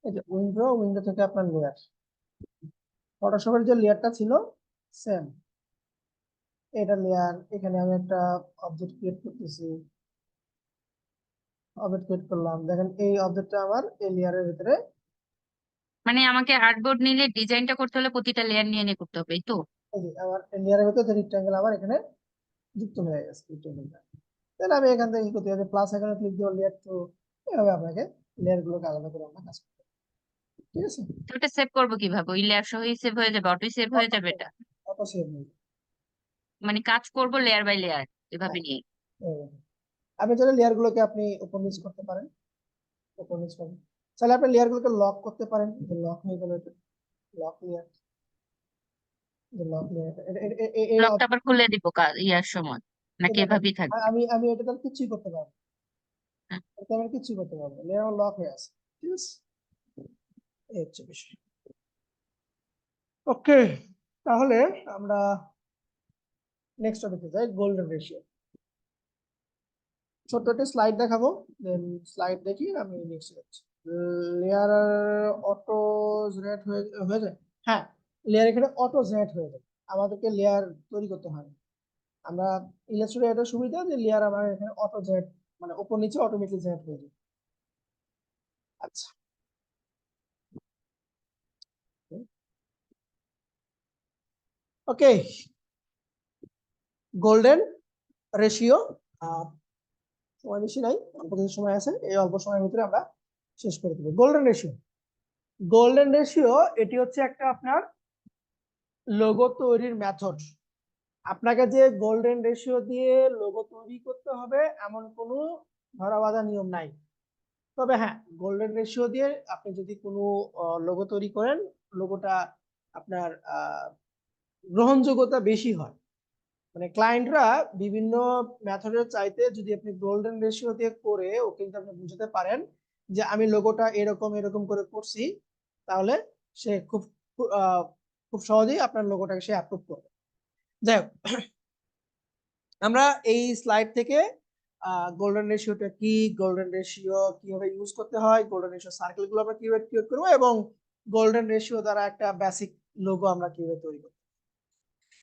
এই যে উইন্ডো থেকে আপনার লেয়ার, ফটোশপের যে লেয়ারটা ছিল সেম, এটা লেয়ার, এখানে আমি একটা অবজেক্ট ক্রিয়েট করতেছি, অবজেক্ট ক্রিয়েট করলাম, দেখেন এই অবজেক্টটা আমার এই লেয়ারের ভিতরে, মানে আমাকে আর্টবোর্ড নিলে ডিজাইনটা করতে হলে প্রতিটা লেয়ার নিয়ে নিয়ে করতে হবে, এই তো? এই যে আমার লেয়ারের ভিতরে রেক্টাঙ্গেল আমার এখানে যুক্ত হয়ে গেছে রেক্টাঙ্গেলটা। তাহলে আমি এখান থেকে কি করতে হবে, প্লাস এখানে ক্লিক দিয়ে লেয়ার টু, এভাবে আপনাকে লেয়ার গুলোকে আলাদা করে আমরা কাজ করতে হবে, ঠিক আছে। তো এটা সেভ করবো কিভাবে? ওই লেয়ার সহই সেভ হয়ে যাবে, অটোই সেভ হয়ে যাবে এটা? অটো সেভ নেই, মানে কাজ করব লেয়ার বাই লেয়ার এভাবে হ্যাঁ, নিয়ে? এইভাবে। আপনি চাইলে লেয়ার গুলোকে আপনি উপর নিচ করতে পারেন, উপর নিচ করবেন, তাহলে আপনি লেয়ার গুলোকে লক করতে পারেন, লক হয়ে গেল, এটা লক লেয়ার, লক লেয়ার, এই লকটা আবার খুলে দিব ইয়ার সময়, নাকি এটা এভাবেই থাকবে? আমি আমি এটা তাহলে কিছুই করতে পারবো না, হ্যাঁ। এটা আমি কিছুই করতে পারবো না, লেয়ার লক হয়ে আছে, ঠিক আছে। এই হচ্ছে বিষয়। ওকে, তাহলে আমরা নেক্সট টপিকে যাই, গোল্ডেন রেশিও। ছোট্ট একটা স্লাইড দেখাবো, দেন স্লাইড দেখি আমি নেক্সট যাচ্ছি। লেয়ার অটো জেনারেট হয়ে যায়, হ্যাঁ, লেয়ার এখানে অটো জেনারেট হয়ে যায়, আমাদেরকে লেয়ার তৈরি করতে হয় না। আমরা ইলাস্ট্রেটর এটা সুবিধা যে লেয়ার আমার এখানে অটো জেনারেট, মানে উপর নিচে অটোমেটিক জেনারেট হয়ে যায়। আচ্ছা, ওকে, গোল্ডেন রেশিও, সময় বেশি নাই, অল্প কিছু সময় আছে, এই অল্প সময়ের ভিতরে আমরা শেষ করে দেবো। গোল্ডেন রেশিও, গোল্ডেন রেশিও এটি হচ্ছে একটা আপনার লোগো তৈরির মেথড। আপনাকে যে গোল্ডেন রেশিও দিয়ে লোগো তৈরি করতে হবে এমন কোনো ধরাবাঁধা নিয়ম নাই। তবে হ্যাঁ, গোল্ডেন রেশিও দিয়ে আপনি যদি কোনো লোগো তৈরি করেন, লোগোটা আপনার গ্রহণযোগ্যতা বেশি হয়। মানে ক্লায়েন্টরা বিভিন্ন মেথডের চাইতে যদি আপনি গোল্ডেন রেশিও দিয়ে করে ও কিন্তু আপনি বুঝতে পারেন যে আমি লোগোটা এরকম এরকম করে করছি, তাহলে সে খুব সহজেই আপনার লোগোটাকে সে অ্যাপ্রুভ করবে। যাই হোক, আমরা এই স্লাইড থেকে গোল্ডেন রেশিওটা কি, গোল্ডেন রেশিও কিভাবে ইউজ করতে হয়, গোল্ডেন রেশিও সার্কেল গুলো আমরা কিভাবে ক্রিয়েট করবো এবং গোল্ডেন রেশিও দ্বারা একটা বেসিক লোগো আমরা কিভাবে তৈরি করবো।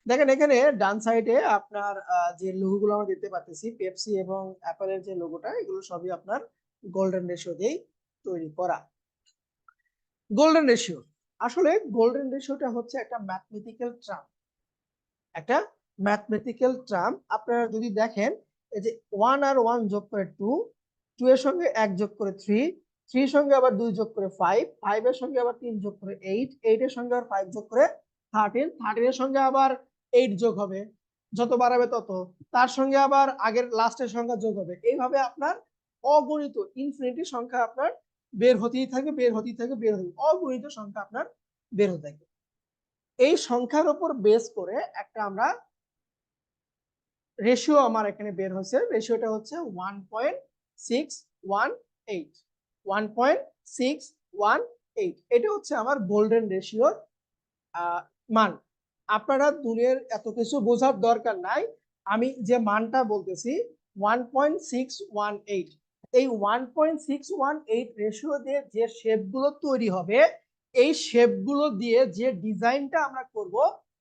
দেখেন এখানে ডান সাইডে আপনার যে লোগো গুলো আমরা দেখতে পাচ্ছি, পেপসি এবং অ্যাপেলের যে লোগোটা, এগুলো সবই আপনার গোল্ডেন রেশিও দিয়েই তৈরি করা। গোল্ডেন রেশিও, আসলে গোল্ডেন রেশিওটা হচ্ছে একটা ম্যাথমেটিক্যাল টার্ম, একটা ম্যাথমেটিক্যাল টার্ম। আপনারা যদি দেখেন এই যে 1 আর 1 যোগ করে 2, 2 এর সঙ্গে 1 যোগ করে 3, 3 এর সঙ্গে আবার 2 যোগ করে 5, 5 এর সঙ্গে আবার 3 যোগ করে 8, 8 এর সঙ্গে আবার 5 যোগ করে 13, 13 এর সঙ্গে আবার 8 যোগ হবে, যত বাড়াবে তত, তার সঙ্গে আবার আগের লাস্টের সংখ্যা যোগ হবে। এইভাবে আপনার অগণিত ইনফিনিটি সংখ্যা আপনার বের হতেই থাকবে, বের হতেই থাকবে, বের হতে, অগণিত সংখ্যা আপনার বের হতে থাকবে। এই সংখ্যার উপর বেস করে একটা আমরা রেশিও আমার এখানে বের হয়েছে, রেশিওটা হচ্ছে 1.618, 1.618, এটা হচ্ছে আমার গোল্ডেন রেশিওর মান। আপনারা দুনিয়ার এত কিছু বোঝার দরকার নাই, আমি যে মানটা বলতেছি 1.618, এই 1.618 রেশিও দিয়ে যে শেপগুলো তৈরি হবে, এই শেপগুলো দিয়ে যে ডিজাইনটা আমরা করব,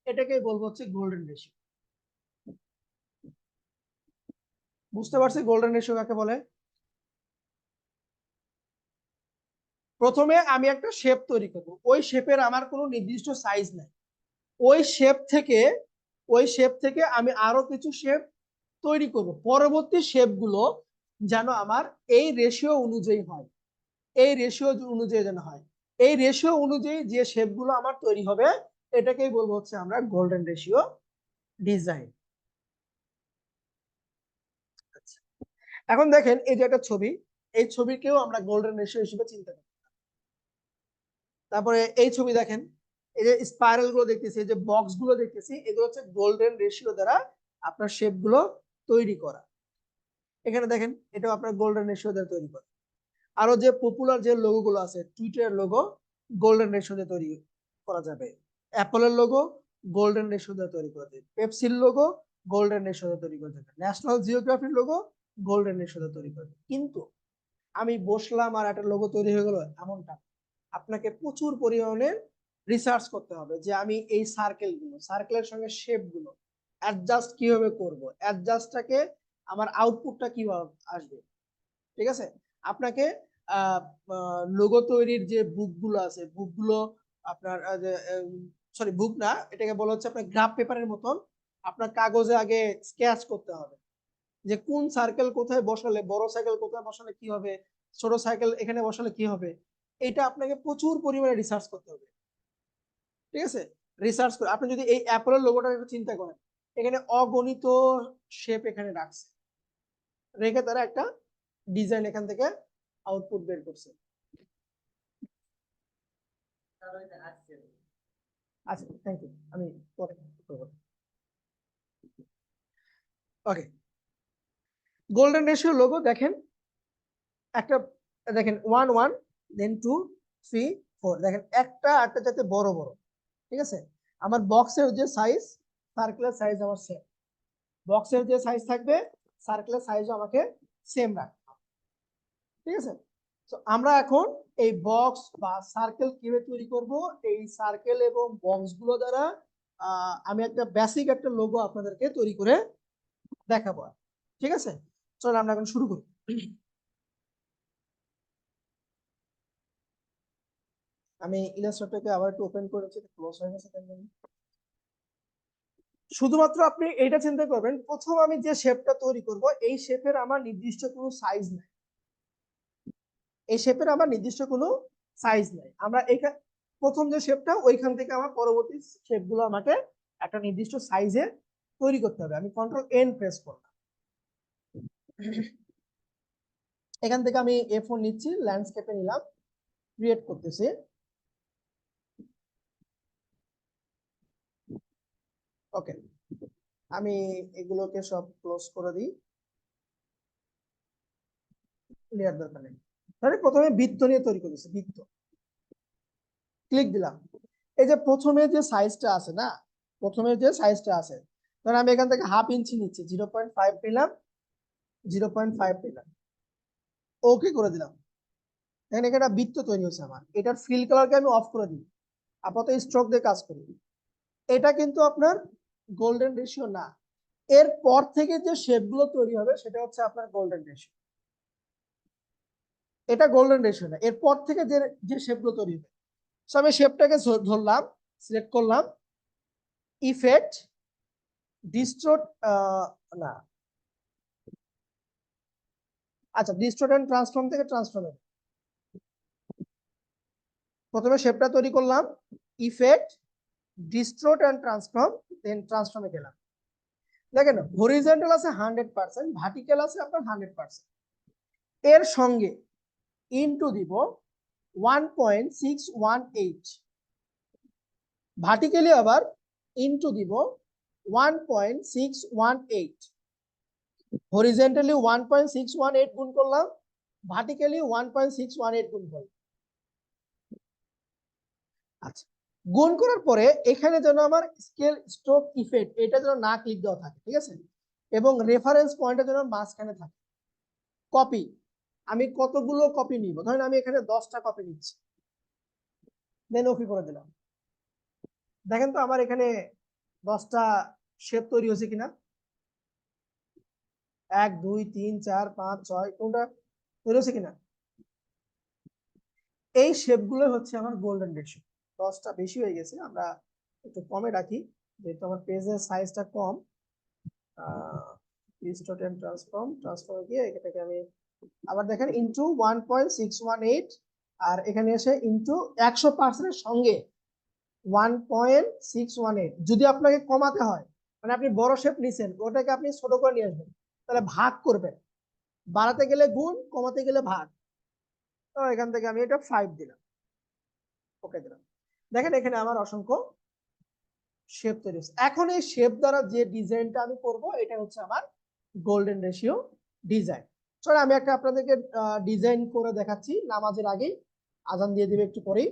এটাকে বলবো হচ্ছে গোল্ডেন রেশিও। বুঝতে পারছি গোল্ডেন রেশিও কাকে বলে? প্রথমে আমি একটা শেপ তৈরি করব, ওই শেপের আমার কোনো নির্দিষ্ট সাইজ নাই, ওই শেপ থেকে আমি আরো কিছু শেপ তৈরি করব, পরবর্তী শেপগুলো যেন আমার এই রেশিও অনুযায়ী হয়, এই রেশিও অনুযায়ী যেন হয়, এই রেশিও অনুযায়ী যে শেপগুলো আমার তৈরি হবে, এটাকেই বলবো হচ্ছে আমরা গোল্ডেন রেশিও ডিজাইন। এখন দেখেন এই যে একটা ছবি, এই ছবিকেও আমরা গোল্ডেন রেশিও হিসেবে চিন্তা করি। তারপরে এই ছবি দেখেন, এই যে স্পাইরাল গুলো দেখতেছি, এই যে বক্স গুলো দেখতেছি, এগুলো হচ্ছে গোল্ডেন রেশিও দ্বারা আপনার শেপ গুলো তৈরি করা। এখানে দেখেন এটাও আপনার গোল্ডেন রেশিও দ্বারা তৈরি করা। আরো যে পপুলার যে লোগো গুলো আছে, টুইটার লোগো গোল্ডেন রেশিও দিয়ে তৈরি করা যাবে, অ্যাপলের লোগো গোল্ডেন রেশিও দিয়ে তৈরি করা যাবে, পেপসির লোগো গোল্ডেন রেশিও দিয়ে তৈরি করা যাবে, ন্যাশনাল জিওগ্রাফির লোগো গোল্ডেন রেশিও দিয়ে তৈরি করা যাবে। কিন্তু আমি বসলাম আর একটা লোগো তৈরি হয়ে গেল এমনটা, আপনাকে প্রচুর পরিমাণে রিসার্চ করতে হবে যে আমি এই সার্কেলের সঙ্গে শেপ গুলো অ্যাডজাস্ট কিভাবে করব, অ্যাডজাস্টটাকে আমার আউটপুটটা কিভাবে আসবে। ঠিক আছে, আপনাকে লোগো তৈরির যে বুকগুলো আছে, বুকগুলো আপনার সরি বুক না, এটাকে বলা হচ্ছে আপনার গ্রাফ পেপারের মতন, আপনার কাগজে আগে স্কেচ করতে হবে যে কোন সার্কেল কোথায় বসালে, বড় সাইকেল কোথায় বসালে কি হবে, ছোট সাইকেল এখানে বসালে কি হবে, এটা আপনাকে প্রচুর পরিমাণে রিসার্চ করতে হবে। ঠিক আছে, রিসার্চ করে আপনি যদি এই অ্যাপলের লোগোটা একটু চিন্তা করেন, এখানে অগণিত শেপ এখানে রাখছে, রেখে তারা একটা ডিজাইন এখান থেকে আউটপুট বের করছে। আচ্ছা, থ্যাংক ইউ, আমি পরে করবো। ওকে, গোল্ডেন রেশিও লোগো দেখেন, একটা দেখেন 1 1 দেন 2 3 4, দেখেন একটা আটটা যাতে বড় বড়। ঠিক আছে, আমার বক্সের যে সাইজ, সার্কেলের সাইজ আমার সেম, বক্সের যে সাইজ থাকবে সার্কেলের সাইজও আমাকে সেম রাখবে। ঠিক আছে, তো আমরা এখন এই বক্স বা সার্কেল কিভাবে তৈরি করব, এই সার্কেল এবং বক্স গুলো দ্বারা আমি একটা বেসিক একটা লোগো আপনাদেরকে তৈরি করে দেখাবো। ঠিক আছে, চলো আমরা এখন শুরু করি। আমি ইলাস্ট্রেটরকে আবার একটু ওপেন করেছি, ক্লোজ হয়ে গেছে কেন জানি। শুধুমাত্র আপনি এইটা চিন্তা করবেন, প্রথম আমি যে শেপটা তৈরি করব এই শেপের আমার নির্দিষ্ট কোনো সাইজ নাই, এই শেপের আমার নির্দিষ্ট কোনো সাইজ নাই। আমরা এইখানে প্রথম যে শেপটা ওইখান থেকে আমার পরবর্তী শেপগুলো আমাকে একটা নির্দিষ্ট সাইজে তৈরি করতে হবে। আমি কন্ট্রোল এন প্রেস করলাম, এখান থেকে আমি A4 নিচ্ছি, ল্যান্ডস্কেপে নিলাম, ক্রিয়েট করতেছি। ওকে, আমি এগুলোকে সব ক্লোজ করে দিই, লেয়ার দরকার নেই। তাহলে প্রথমে বৃত্ত নিয়ে তৈরি করেছি, বৃত্ত ক্লিক দিলাম। এই যে প্রথমে যে সাইজটা আছে না, প্রথমে যে সাইজটা আছে, ধরেন আমি এখান থেকে 1/2 ইঞ্চি নিচ্ছি, 0.5 নিলাম, 0.5 নিলাম, ওকে করে দিলাম। দেখেন এখানে একটা বৃত্ত তৈরি হয়েছে আমার। এটার ফিল কালারকে আমি অফ করে দিই, আপাতত স্ট্রোক দিয়ে কাজ করি। এটা কিন্তু আপনার গোল্ডেন রেশিও না, এর পর থেকে যে শেপগুলো তৈরি হবে সেটা হচ্ছে আপনার গোল্ডেন রেশিও। এটা গোল্ডেন রেশিও না, এরপর থেকে যে যে শেপগুলো তৈরি হবে। সো আমি শেপটাকে ধরলাম, সিলেক্ট করলাম, ইফেক্ট, ডিস্টোর্ট, না আচ্ছা, ডিস্টোর্ট এন্ড ট্রান্সফর্ম থেকে ট্রান্সফর্মে প্রথমে শেপটা তৈরি করলাম, ইফেক্ট, ডিস্টোর্ট এন্ড ট্রান্সফর্ম, দেন ট্রান্সফর্মে গেলাম। দেখেন হরিজন্টাল আছে 100%, ভার্টিক্যাল আছে আপনার 100%। এর সঙ্গে ইনটু দিব 1.618, ভার্টিক্যালি আবার ইনটু দিব 1.618, হরিজন্টালি 1.618 গুণ করলাম, ভার্টিক্যালি 1.618 গুণ করলাম। আচ্ছা, গুণ করার পরে এখানে যেন আমার স্কেল স্ট্রোক ইফেক্ট এটা যেন না ক্লিক দেওয়া থাকে, ঠিক আছে, এবং রেফারেন্স পয়েন্টটা যেন মাঝখানে থাকে। কপি, আমি কতগুলো কপি নিব, ধরেন আমি এখানে 10টা কপি নিচ্ছি, দেন ওকে করে দিলাম। দেখেন তো আমার এখানে 10টা শেপ তৈরি হয়েছে কিনা, 1 2 3 4 5 6 কোনটা তৈরি হয়েছে কিনা। এই শেপগুলো হচ্ছে আমার গোল্ডেন রেশিও। 10টা বেশি হয়ে গেছে, আমরা একটু কমে রাখি যেহেতু আমার পেজের সাইজটা কম। ট্রান্সফর্ম গিয়ে এটাকে আমি আবার দেখেন ইনটু 1.618, আর এখানে এসে ইনটু 100% এর সঙ্গে 1.618। যদি আপনাকে কমাতে হয়, মানে আপনি বড় শেপ নিছেন, ওটাকে আপনি ছোট করে নিয়ে আসবেন, তাহলে ভাগ করবেন, বাড়াতে গেলে গুণ, কমাতে গেলে ভাগ। তো এখান থেকে আমি এটা 5 দিলাম, ওকে দিলাম। দেখেন এখানে আমার অসংখ্য শেপ তৈরি হচ্ছে। এখন এই শেপ দ্বারা যে ডিজাইনটা আমি করব এটা হচ্ছে আমার গোল্ডেন রেশিও ডিজাইন। চলো আমি একটা আপনাদেরকে ডিজাইন করে দেখাচ্ছি, নামাজের আগেই, আজান দিয়ে দিবে একটু পরেই,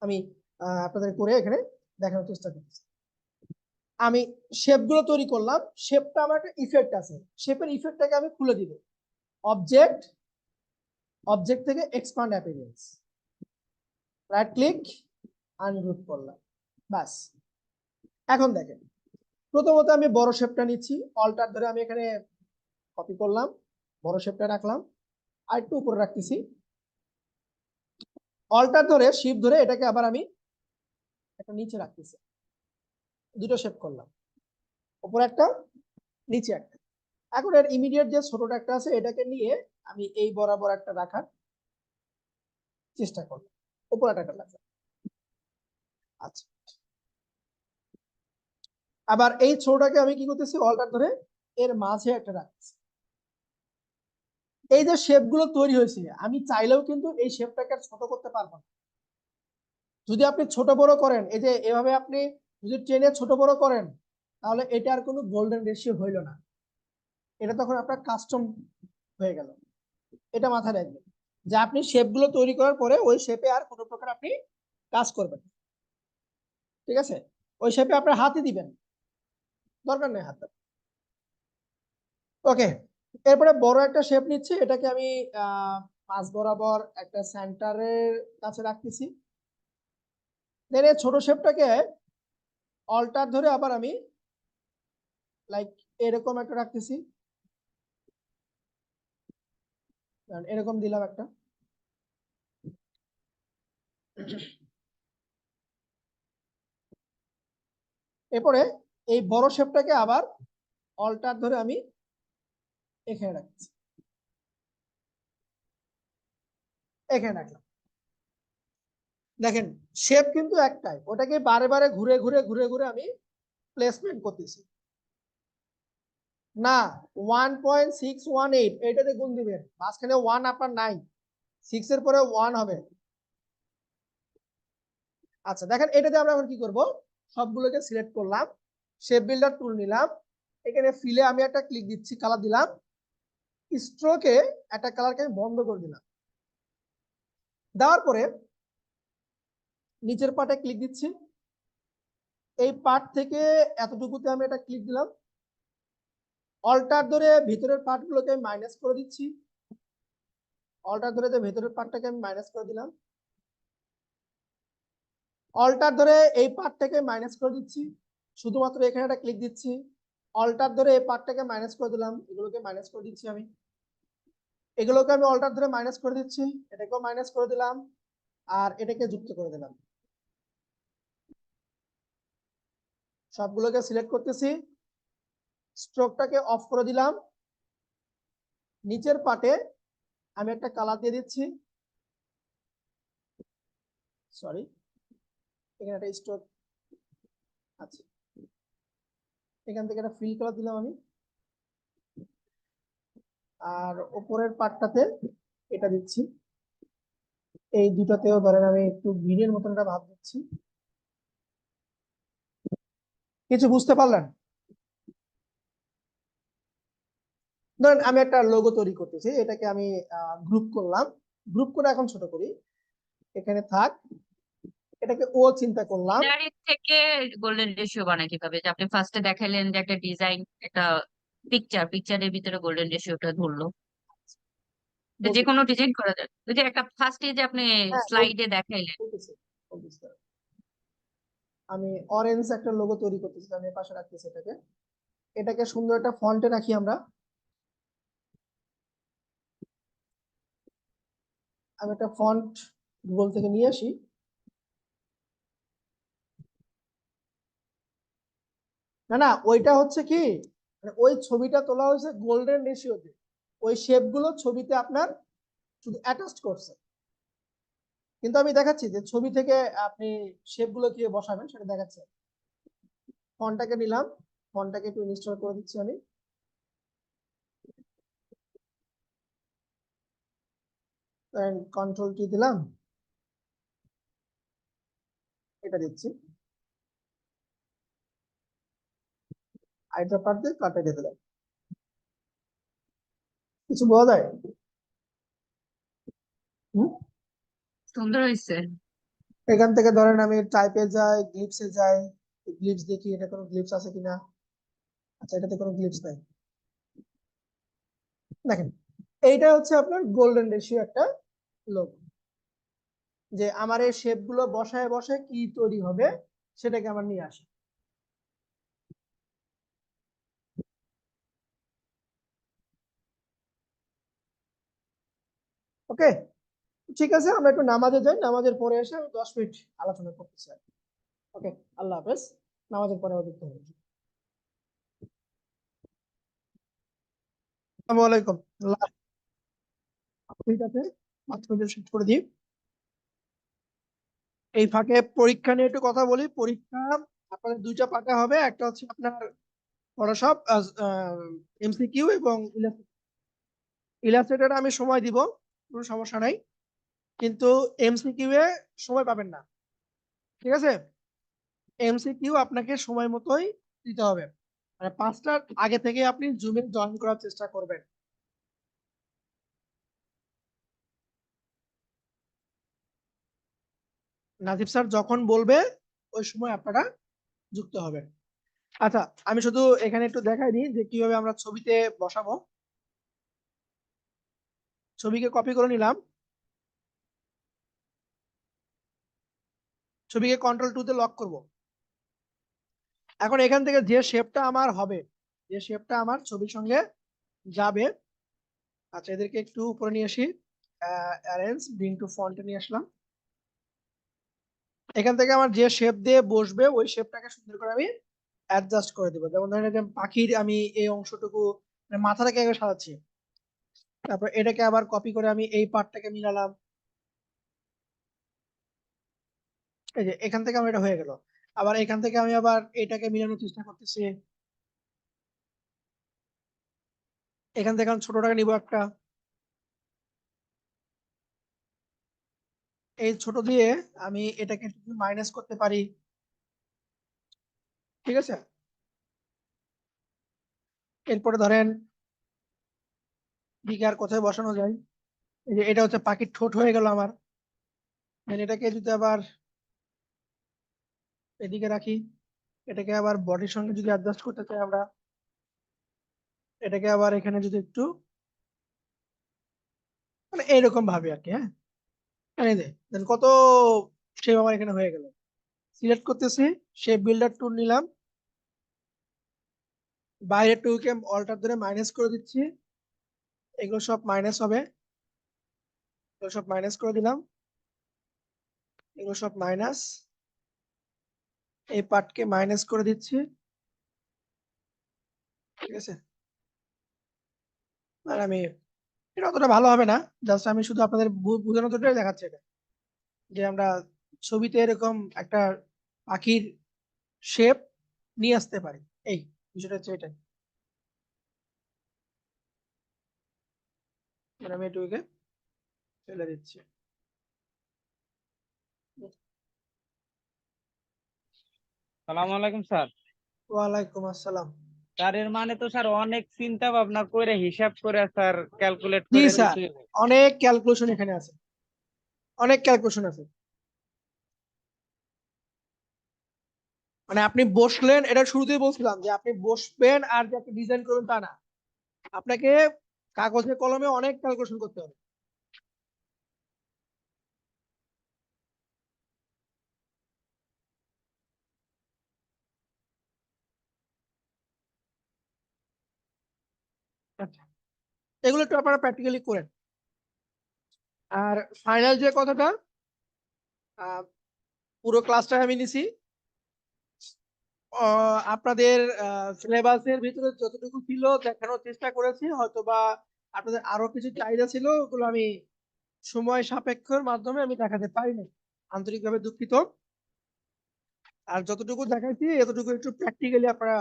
আমি আপনাদের করে এখানে দেখানোর চেষ্টা করতেছি। আমি শেপগুলো তৈরি করলাম, শেপটা আমার একটা ইফেক্ট আছে, শেপের ইফেক্টটাকে আমি খুলে দিব, অবজেক্ট, অবজেক্ট থেকে expand appearance, right click, ungroup করলাম, বাস। এখন দেখেন প্রথমত আমি বড় শেপটা নিচ্ছি, অল্টার ধরে আমি এখানে কপি করলাম, বড় শেপটা রাখলাম, আর একটু উপরে রাখতেছি, অল্টার ধরে শিফট ধরে এটাকে আবার আমি একটা নিচে রাখতেছি, দুটো শেপ করলাম, উপরে একটা, নিচে একটা। এখন এর ইমিডিয়েট যে ছোটটা একটা আছে এটাকে নিয়ে আমি এই বরাবর একটা রাখার চেষ্টা করলাম, উপরে একটা রাখলাম। আচ্ছা, আবার এই ছোটটাকে আমি কি করতেছি, অল্টার ধরে এর মাঝে একটা রাখতেছি। এই যে শেপগুলো তৈরি হয়েছে, আমি চাইলেও কিন্তু এই শেপটাকে আর ছোট করতে পারবো না। যদি আপনি ছোট বড় করেন, এই যে এভাবে আপনি যদি টেনে ছোট বড় করেন, তাহলে এটা আর কোনো গোল্ডেন রেশিও হইল না, এটা তখন আপনার কাস্টম হয়ে গেল। এটা মাথায় রাখবেন যে আপনি শেপগুলো তৈরি করার পরে ওই শেপে আর কোনো প্রকার আপনি কাজ করবেন, ঠিক আছে, ওই শেপে আপনার হাতই দিবেন, দরকার নেই হাত। ওকে, এরপরে বড় একটা শেপ নিচ্ছি, এটাকে আমি মাঝ বরাবর একটা সেন্টারের কাছে রাখতেছি। দেন এই ছোট শেপটাকে অল্টার ধরে আবার আমি লাইক এরকম একটা রাখতেছি, এরকম দিলাম একটা। এরপরে এই বড় শেপটাকে আবার অল্টার ধরে আমি এখানে রাখছি, এখানে রাখলাম। দেখেন শেপ কিন্তু একটাই, ওটাকে বারে বারে ঘুরে ঘুরে ঘুরে ঘুরে আমি প্লেসমেন্ট করতেছি না। 1.618 এইটাতে গুণ দিবেন, মাঝখানে 1 আপনার নাই, 6 এর পরে 1 হবে। আচ্ছা দেখেন এটাতে আমরা এখন কি করব, সবগুলোকে সিলেক্ট করলাম, শেপ বিল্ডার টুল নিলাম, এখানে ফিলে আমি একটা ক্লিক দিচ্ছি, কালার দিলাম, স্ট্রোকে একটা কালারকে আমি বন্ধ করে দিলাম, দেওয়ার পরে নিচের পার্টে ক্লিক দিচ্ছি, এই পার্ট থেকে এতটুকুতে আমি একটা ক্লিক দিলাম, অল্টার ধরে ভিতরের পার্টগুলোকে আমি মাইনাস করে দিচ্ছি, অল্টার ধরে যে ভেতরের পার্টটাকে আমি মাইনাস করে দিলাম, অল্টার ধরে এই পার্টটাকে মাইনাস করে দিচ্ছি, শুধুমাত্র এখানে একটা ক্লিক দিচ্ছি, অল্টার ধরে এই পার্টটাকে মাইনাস করে দিলাম, এগুলোকে মাইনাস করে দিচ্ছি, আমি এগুলোকে আমি অল্টার ধরে মাইনাস করে দিচ্ছি, এটাকেও মাইনাস করে দিলাম, আর এটাকে যুক্ত করে দিলাম। সবগুলোকে সিলেক্ট করতেছি, স্ট্রোকটাকে অফ করে দিলাম, নিচের পার্টে আমি একটা কালার দিয়ে দিচ্ছি, সরি এখানে একটা স্ট্রোক আছে, এখান থেকে একটা ফিল কালার দিলাম আমি, আর উপরের পার্টটাতে এটা দিচ্ছি, এই দুটাতেও ধরেন আমি একটু গ্রিনের মতন একটা ভাব দিচ্ছি। কিছু বুঝতে পারলেন? ধরেন আমি একটা লোগো তৈরি করতেছি, এটাকে আমি গ্রুপ করলাম, গ্রুপ করে এখন ছোট করি, এখানে থাক, এটাকে ও চিন্তা করলাম, সিনারি থেকে গোল্ডেন রেশিও বানায় কিভাবে? যে আপনি ফার্স্টে দেখাইলেন যে একটা ডিজাইন, একটা পিকচারের ভিতরে গোল্ডেন রেশিওটা ধরলো, যে কোনো ডিজাইন করা যায়। ওই যে একটা ফার্স্টে যে আপনি হ্যাঁ স্লাইডে দেখাইলেন। বলতেছি, বলতেছি। আমি অরেঞ্জ একটা লোগো তৈরি করতেছি, আমি পাশে রাখতেছি এটাকে, এটাকে সুন্দর একটা ফন্টে রাখি আমরা, আমি একটা ফন্ট গুগল থেকে নিয়ে আসি, না না ওইটা হচ্ছে কি, মানে ওই ছবিটা তোলা হয়েছে গোল্ডেন রেশিওতে, ওই শেপ গুলো ছবিতে আপনার শুধু অ্যাটাচ করছে, কিন্তু আমি দেখাচ্ছি যে ছবি থেকে আপনি শেপ গুলো কিভাবে বসাবেন সেটা দেখাচ্ছে। ফন্টটাকে নিলাম, ফন্টটাকে একটু ইনস্টল করে দিচ্ছি আমি, কন্ট্রোল কি দিলাম, এটা দিচ্ছি, আইটা পার্ট দিয়ে কাটে দিয়ে দিলাম, কিছু বোঝা যায়? হুম? সুন্দর হয়েছে। এখান থেকে ধরেন আমি টাইপে যাই, গ্লিপসে যাই, গ্লিপস দেখি এটা কোনো গ্লিপস আছে কিনা, আচ্ছা এটাতে কোনো গ্লিপস নাই। দেখেন এইটা হচ্ছে আপনার গোল্ডেন রেশিও একটা লোক, যে আমার এই শেপ গুলো বসায় বসায় কি তৈরি হবে সেটাকে আমার নিয়ে আসে। ওকে, ঠিক আছে, আমরা একটু নামাজে যাই, নামাজের পরে এসে আমি 10 মিনিট আলোচনা করতেছি। ওকে, আল্লাহ হাফেজ, নামাজের পরে অধিক হবে। আসসালামু আলাইকুম। ঠিক আছে, মাত্র শেষ করে দিই। এই ফাঁকে পরীক্ষা নিয়ে একটু কথা বলি। পরীক্ষা আপনাদের দুইটা পার্টে হবে, একটা হচ্ছে আপনার ফটোশপ এমসিকিউ এবং ইলাস্ট্রেটর আমি সময় দিব, কোনো সমস্যা নাই, কিন্তু এমসিকিউ এ সময় পাবেন না, ঠিক আছে? এমসিকিউ আপনাকে সময় মতোই দিতে হবে, মানে 5টার আগে থেকে আপনি জুমে জয়েন করার চেষ্টা করবেন। নাজিব স্যার যখন বলবে ওই সময় আপনারা যুক্ত হবেন। আচ্ছা আমি শুধু এখানে একটু দেখাই দিই যে কিভাবে আমরা ছবিতে বসাবো। ছবিকে কপি করে নিলাম, ছবিকে কন্ট্রোল 2 তে লক করব। এখন এখান থেকে যে শেপটা আমার হবে, যে শেপটা আমার ছবির সঙ্গে যাবে, আচ্ছা এদেরকে একটু উপরে নিয়ে আসি, অ্যারেঞ্জ ব্রিং টু ফন্টে নিয়ে আসলাম। এখান থেকে আমার যে শেপ দিয়ে বসবে ওই শেপটাকে সুন্দর করে আমি অ্যাডজাস্ট করে দিব। যেমন ধরেন এই যে পাখির আমি এই অংশটুকু মানে মাথাটাকে আগে সাজাচ্ছি, তারপর এটাকে আবার কপি করে আমি এই পার্টটাকে মিলালাম, এই যে এখান থেকে আমার এটা হয়ে গেল। আবার এখান থেকে আমি আবার এটাকে মিলানোর চেষ্টা করতেছি, এখান থেকে আমি ছোটটাকে নিব একটা, এই ছোট দিয়ে আমি এটাকে মাইনাস করতে পারি, ঠিক আছে। এরপরে ধরেন দিকে আর কোথায় বসানো যায়, এই যে এটা হচ্ছে পাখির ঠোঁট হয়ে গেল আমার। Then এটাকে যদি আবার এদিকে রাখি, এটাকে আবার বডির সঙ্গে যদি অ্যাডজাস্ট করতে চাই আমরা, এটাকে আবার এখানে যদি একটু মানে এইরকম ভাবে আর কি, হ্যাঁ এনে দে। দেন কত শেপ আমার এখানে হয়ে গেল। সিলেক্ট করতেছি, শেপ বিল্ডার টুল নিলাম, বাইরের টুলকে অল্টার ধরে মাইনাস করে দিচ্ছি, এগুলো সব মাইনাস হবে, এগুলো সব মাইনাস করে দিলাম, এগুলো সব মাইনাস, এই পার্টকে মাইনাস করে দিচ্ছি, ঠিক আছে। আর আমি এটা অতটা ভালো হবে না, জাস্ট আমি শুধু আপনাদের বোঝানোর জন্যই দেখাচ্ছি এটা, যে আমরা ছবিতে এরকম একটা পাখির শেপ নিয়ে আসতে পারি। এই বিষয়টা হচ্ছে এটাই, মানে আমি এটুকুকে ফেলে দিচ্ছি। সালাম আলাইকুম স্যার। ওয়ালাইকুম আসসালাম। স্যার এর মানে তো স্যার অনেক চিন্তা ভাবনা করে হিসাব করে স্যার ক্যালকুলেট জি করে স্যার, দিতে অনেক ক্যালকুলেশন এখানে আছে, অনেক ক্যালকুলেশন আছে। মানে আপনি বসলেন, এটা শুরুতেই বলছিলাম যে আপনি বসবেন আর যে আপনি ডিজাইন করবেন তা না, আপনাকে কাগজে কলমে অনেক ক্যালকুলেশন করতে হবে। আচ্ছা, এগুলো একটু আপনারা প্র্যাকটিক্যালি করেন। আর ফাইনাল যে কথাটা, আহ, পুরো ক্লাসটা আমি নিছি, আপনাদের সিলেবাসের ভিতরে যতটুকু ছিল দেখানোর চেষ্টা করেছি, হয়তো বা আপনাদের আরো কিছু চাহিদা ছিল, ওগুলো আমি সময় সাপেক্ষর মাধ্যমে আমি দেখাতে পারিনি, আন্তরিকভাবে দুঃখিত। আর যতটুকু দেখাইছি এতটুকু একটু প্র্যাকটিক্যালি আপনারা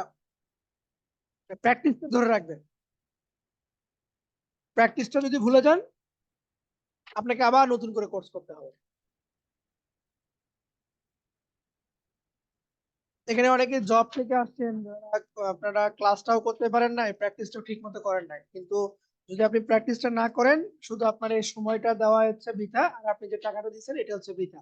প্র্যাকটিসটা ধরে রাখবেন। প্র্যাকটিসটা যদি ভুলে যান আপনাকে আবার নতুন করে কোর্স করতে হবে। এখানে অনেকে জব থেকে আসছেন, আপনারা ক্লাসটাও করতে পারেন নাই, প্র্যাকটিসটাও ঠিক মতো করেন নাই, কিন্তু যদি আপনি প্র্যাকটিসটা না করেন শুধু আপনার এই সময়টা দেওয়া হচ্ছে বৃথা, আর আপনি যে টাকাটা দিচ্ছেন এটা হচ্ছে বৃথা।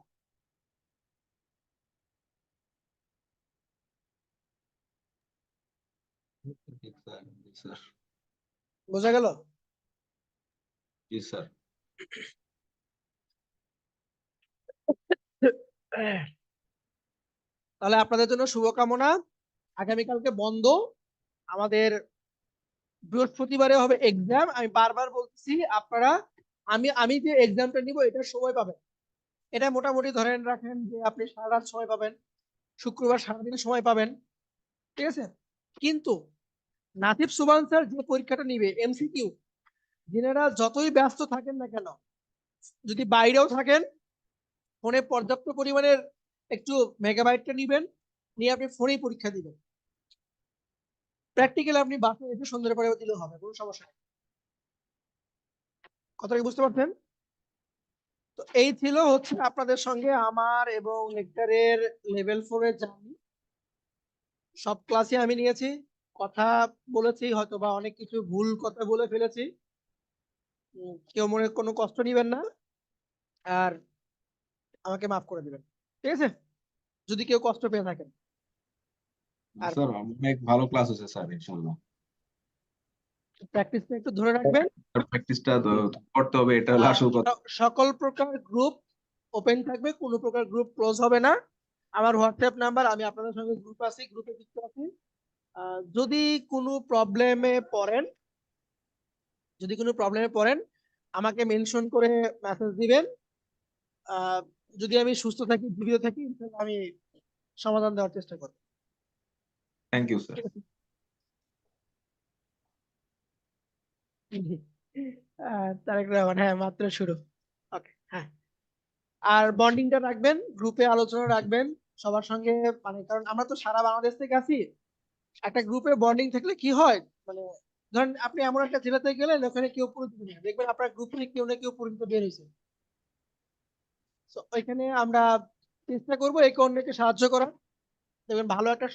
বোঝা গেল? জি স্যার। তাহলে আপনাদের জন্য শুভকামনা। আগামীকালকে বন্ধ, আমাদের বৃহস্পতিবারে হবে এক্সাম। আমি বারবার বলতেছি আপনারা, আমি যে এক্সামটা নিব এটার সময় পাবেন, এটা মোটামুটি ধরেন রাখেন যে আপনি সারা রাত সময় পাবেন, শুক্রবার সারাদিন সময় পাবেন, ঠিক আছে। কিন্তু নাসিব সুবহান স্যার যে পরীক্ষাটা নিবে এমসিকিউ, যিনারা যতই ব্যস্ত থাকেন না কেন, যদি বাইরেও থাকেন ফোনে পর্যাপ্ত পরিমাণের একটু মেগাবাইটটা নিবেন, নিয়ে আপনি ফোনেই পরীক্ষা দিবেন। প্র্যাকটিক্যালি আপনি বাসায় এসে সন্ধ্যার পরে দিলেও হবে, কোনো সমস্যা নেই। কথাটা কি বুঝতে পারছেন? তো এই ছিল হচ্ছে আপনাদের সঙ্গে আমার এবং নেক্টারের লেভেল 4 এর জার্নি। সব ক্লাসে আমি নিয়েছি, কথা বলেছি, হয়তো বা অনেক কিছু ভুল কথা বলে ফেলেছি, কেউ মনে কোনো কষ্ট নিবেন না, আর আমাকে মাফ করে দিবেন, ঠিক আছে, যদি কেউ কষ্ট পেয়ে থাকেন। আর স্যার অনেক ভালো ক্লাস হয়েছে স্যার, ইনশাআল্লাহ। প্র্যাকটিসটা একটু ধরে রাখবেন। প্র্যাকটিসটা করতে হবে, এটা হলো আসল কথা। সকল প্রকার গ্রুপ ওপেন থাকবে, কোনো প্রকার গ্রুপ ক্লোজ হবে না। আমার হোয়াটসঅ্যাপ নাম্বার, আমি আপনাদের সঙ্গে গ্রুপ আছি, গ্রুপে যুক্ত আছি। যদি কোনো প্রবলেমে পড়েন, যদি কোনো প্রবলেমে পড়েন আমাকে মেনশন করে মেসেজ দিবেন। যদি আমি সুস্থ থাকি জীবিত থাকি ইনশাআল্লাহ আমি সমাধান দেওয়ার চেষ্টা করব। Thank you sir. Tarek Rahman, হ্যাঁ মাত্র শুরু। ওকে, হ্যাঁ। আর বন্ডিংটা রাখবেন, গ্রুপে আলোচনা রাখবেন সবার সঙ্গে, মানে কারণ আমরা তো সারা বাংলাদেশ থেকে আছি। একটা গ্রুপে বন্ডিং থাকলে কি হয়, মানে ধরেন আপনি এমন একটা জেলাতে গেলেন ওখানে কেউ পরিচিত নেই, দেখবেন আপনার গ্রুপ থেকে কেউ না কেউ পরিচিত বের হয়েছে। তো ওইখানে আমরা চেষ্টা করবো একে অন্যকে সাহায্য করার, দেখবেন ভালো একটা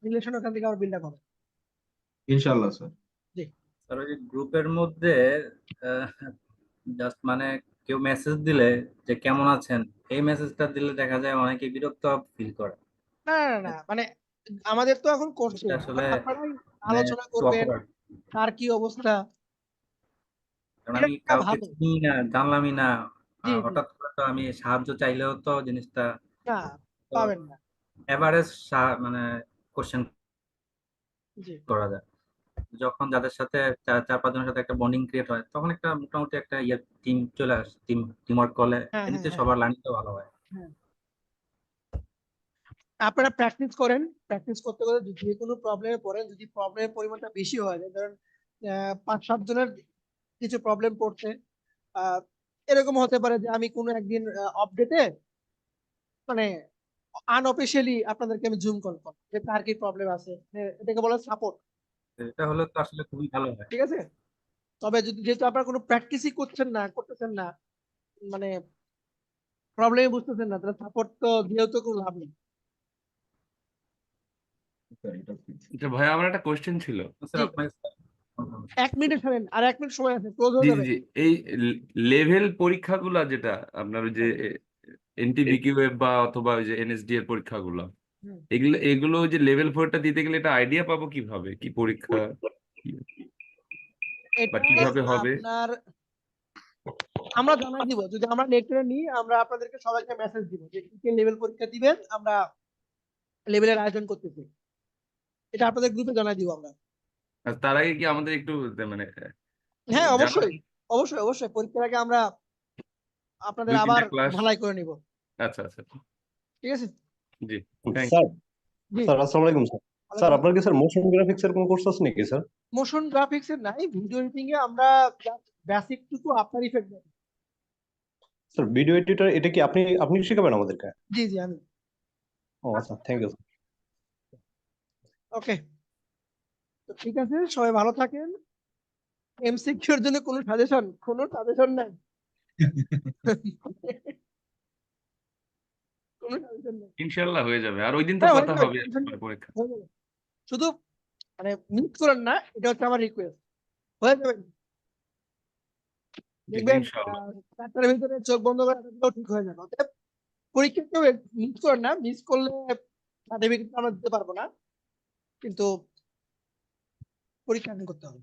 রিলেশন ওখান থেকে আমার বিল্ড আপ হবে। ইনশাল্লাহ স্যার। জি। স্যার ওই গ্রুপের মধ্যে জাস্ট মানে কেউ মেসেজ দিলে যে কেমন আছেন, এই মেসেজটা দিলে দেখা যায় অনেকে বিরক্ত ফিল করে। না না না, মানে আমাদের তো এখন করছে, এটা আসলে আপনারাই মানে আলোচনা একটু করবেন awkward। কার কি অবস্থা। কারণ এটা আমি একটা কাউকে ভালো। চিনি না, জানলামই না, জি জি, হঠাৎ করে তো আমি সাহায্য চাইলেও তো জিনিসটা না পাবেন না। এভারেজ মানে কোশ্চেন জি, করা যায়। যখন যাদের সাথে চার পাঁচ জনের সাথে একটা বন্ডিং ক্রিয়েট হয়, তখন একটা মোটামুটি একটা টিম চলে আসে, টিম ওয়ার্ক করলে হ্যাঁ হ্যাঁ এমনিতে হ্যাঁ সবার লার্নিংটা ভালো হয়। হ্যাঁ। আপনারা প্র্যাকটিস করেন, প্র্যাকটিস করতে করতে যে কোনো প্রবলেমে পড়েন, যদি প্রবলেমের পরিমাণটা বেশি হয়, ধরেন 5-7 জনের কিছু প্রবলেম পড়ছে, আহ, এরকম হতে পারে যে আমি কোনো একদিন আপডেটে মানে আনঅফিসিয়ালি আপনাদেরকে আমি জুম কল করব যে কার কি প্রবলেম আছে, এটাকে বলা সাপোর্ট। এটা হলে তো আসলে খুবই ভালো হয়। ঠিক আছে, তবে যদি যেহেতু আপনারা কোনো প্র্যাকটিসই করতেছেন না, মানে প্রবলেম বুঝতেছেন না, তাহলে সাপোর্ট তো দিয়েও তো কোনো লাভ নেই। স্যার, এটা ঠিক। আচ্ছা ভাইয়া, আমার একটা কোশ্চেন ছিল। স্যার জি, আপনাকে 1 মিনিট ছাড়েন, আর 1 মিনিট সময় আছে, ক্লোজ হয়ে জি জি যাবে। জি, এই লেভেল পরীক্ষাগুলা যেটা আপনার ওই যে এনটিবিকিউএফ বা অথবা ওই যে এনএসডি এর পরীক্ষাগুলো, হুম। এগুলো ওই যে লেভেল 4টা দিতে গেলে এটা আইডিয়া পাবো কিভাবে, কি পরীক্ষা বা এটা কিভাবে হবে? আপনার আমরা জানাই দিব, যদি আমরা নেটে নিই আমরা আপনাদেরকে সবাইকে মেসেজ দিব যে কি লেভেল পরীক্ষা দিবেন, আমরা লেভেলের আয়োজন করতেছি, এটা আপনাদের গ্রুপে জানাই দিব আমরা। আর তার আগে কি আমাদের একটু মানে হ্যাঁ জানা, অবশ্যই, অবশ্যই অবশ্যই পরীক্ষার আগে আমরা আপনাদের 2-3টা আবার ক্লাস? ঢালাই করে নিব। আচ্ছা আচ্ছা, ঠিক আছে। জি থ্যাংক স্যার জি, স্যার আসসালামু আলাইকুম স্যার। স্যার আপনার কি স্যার মোশন গ্রাফিক্স এর কোনো কোর্স আছে নাকি স্যার? মোশন গ্রাফিক্স এর নাই, ভিডিও এডিটিং এ আমরা বেসিক টুকু আফটার ইফেক্ট দেব। স্যার ভিডিও এডিটর এটা কি আপনি শেখাবেন আমাদেরকে? জি জি আমি। ও আচ্ছা, থ্যাংক ইউ। ওকে, তো ঠিক আছে, সবাই ভালো থাকেন। এমসিকিউ এর জন্য কোনো সাজেশন নাই, কোনো সাজেশন নাই। ইনশাল্লাহ হয়ে যাবে, আর ওই দিন তো হ্যাঁ হয়ে কথা যাবে, হবে tension নেই, পরীক্ষা। হয়ে যাবে। শুধু মানে মিস করেন না, এটা হচ্ছে আমার রিকোয়েস্ট, হয়ে যাবে। জি দেখবেন ইনশাল্লাহ। 4টার ভিতরে চোখ বন্ধ করে দিলেও ঠিক হয়ে যাবে। অতএব পরীক্ষা কেউ মিস করেন না, মিস করলে সার্টিফিকেট আমরা দিতে পারবো না, কিন্তু পরীক্ষা করতে হবে।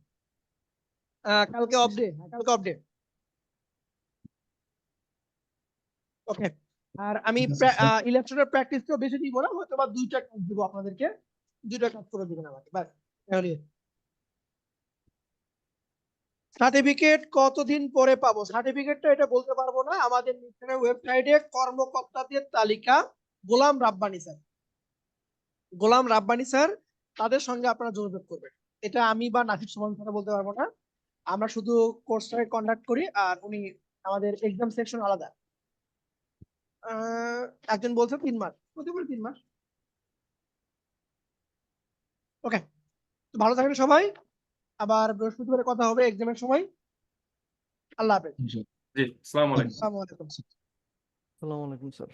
কালকে অফ ডে, কালকে অফ ডে। ওকে, আর আমি ইলেকট্রনের প্র্যাকটিসটাও বেশি দিব না, হয়তো বা 2টা কাজ দিব আপনাদেরকে, 2টা কাজ করে দিবেন আমাকে, বাস তাহলে। সার্টিফিকেট কতদিন পরে পাবো? সার্টিফিকেটটা এটা বলতে পারবো না, আমাদের নিশ্চয় ওয়েবসাইটে কর্মকর্তাদের তালিকা গোলাম রাব্বানি স্যার তাদের সঙ্গে আপনারা যোগাযোগ করবেন। এটা আমি বা নাসির সুমন স্যার বলতে পারবো না, আমরা শুধু কোর্সটাকে কন্ডাক্ট করি, আর উনি আমাদের এক্সাম সেকশন আলাদা। একজন বলছে 3 মাস, হতে পারে 3 মাস। ওকে, তো ভালো থাকেন সবাই, আবার বৃহস্পতিবারে কথা হবে এক্সামের সময়। আল্লাহ হাফেজ। জি আসসালামু আলাইকুম। আসসালামু আলাইকুম। আসসালামু আলাইকুম স্যার।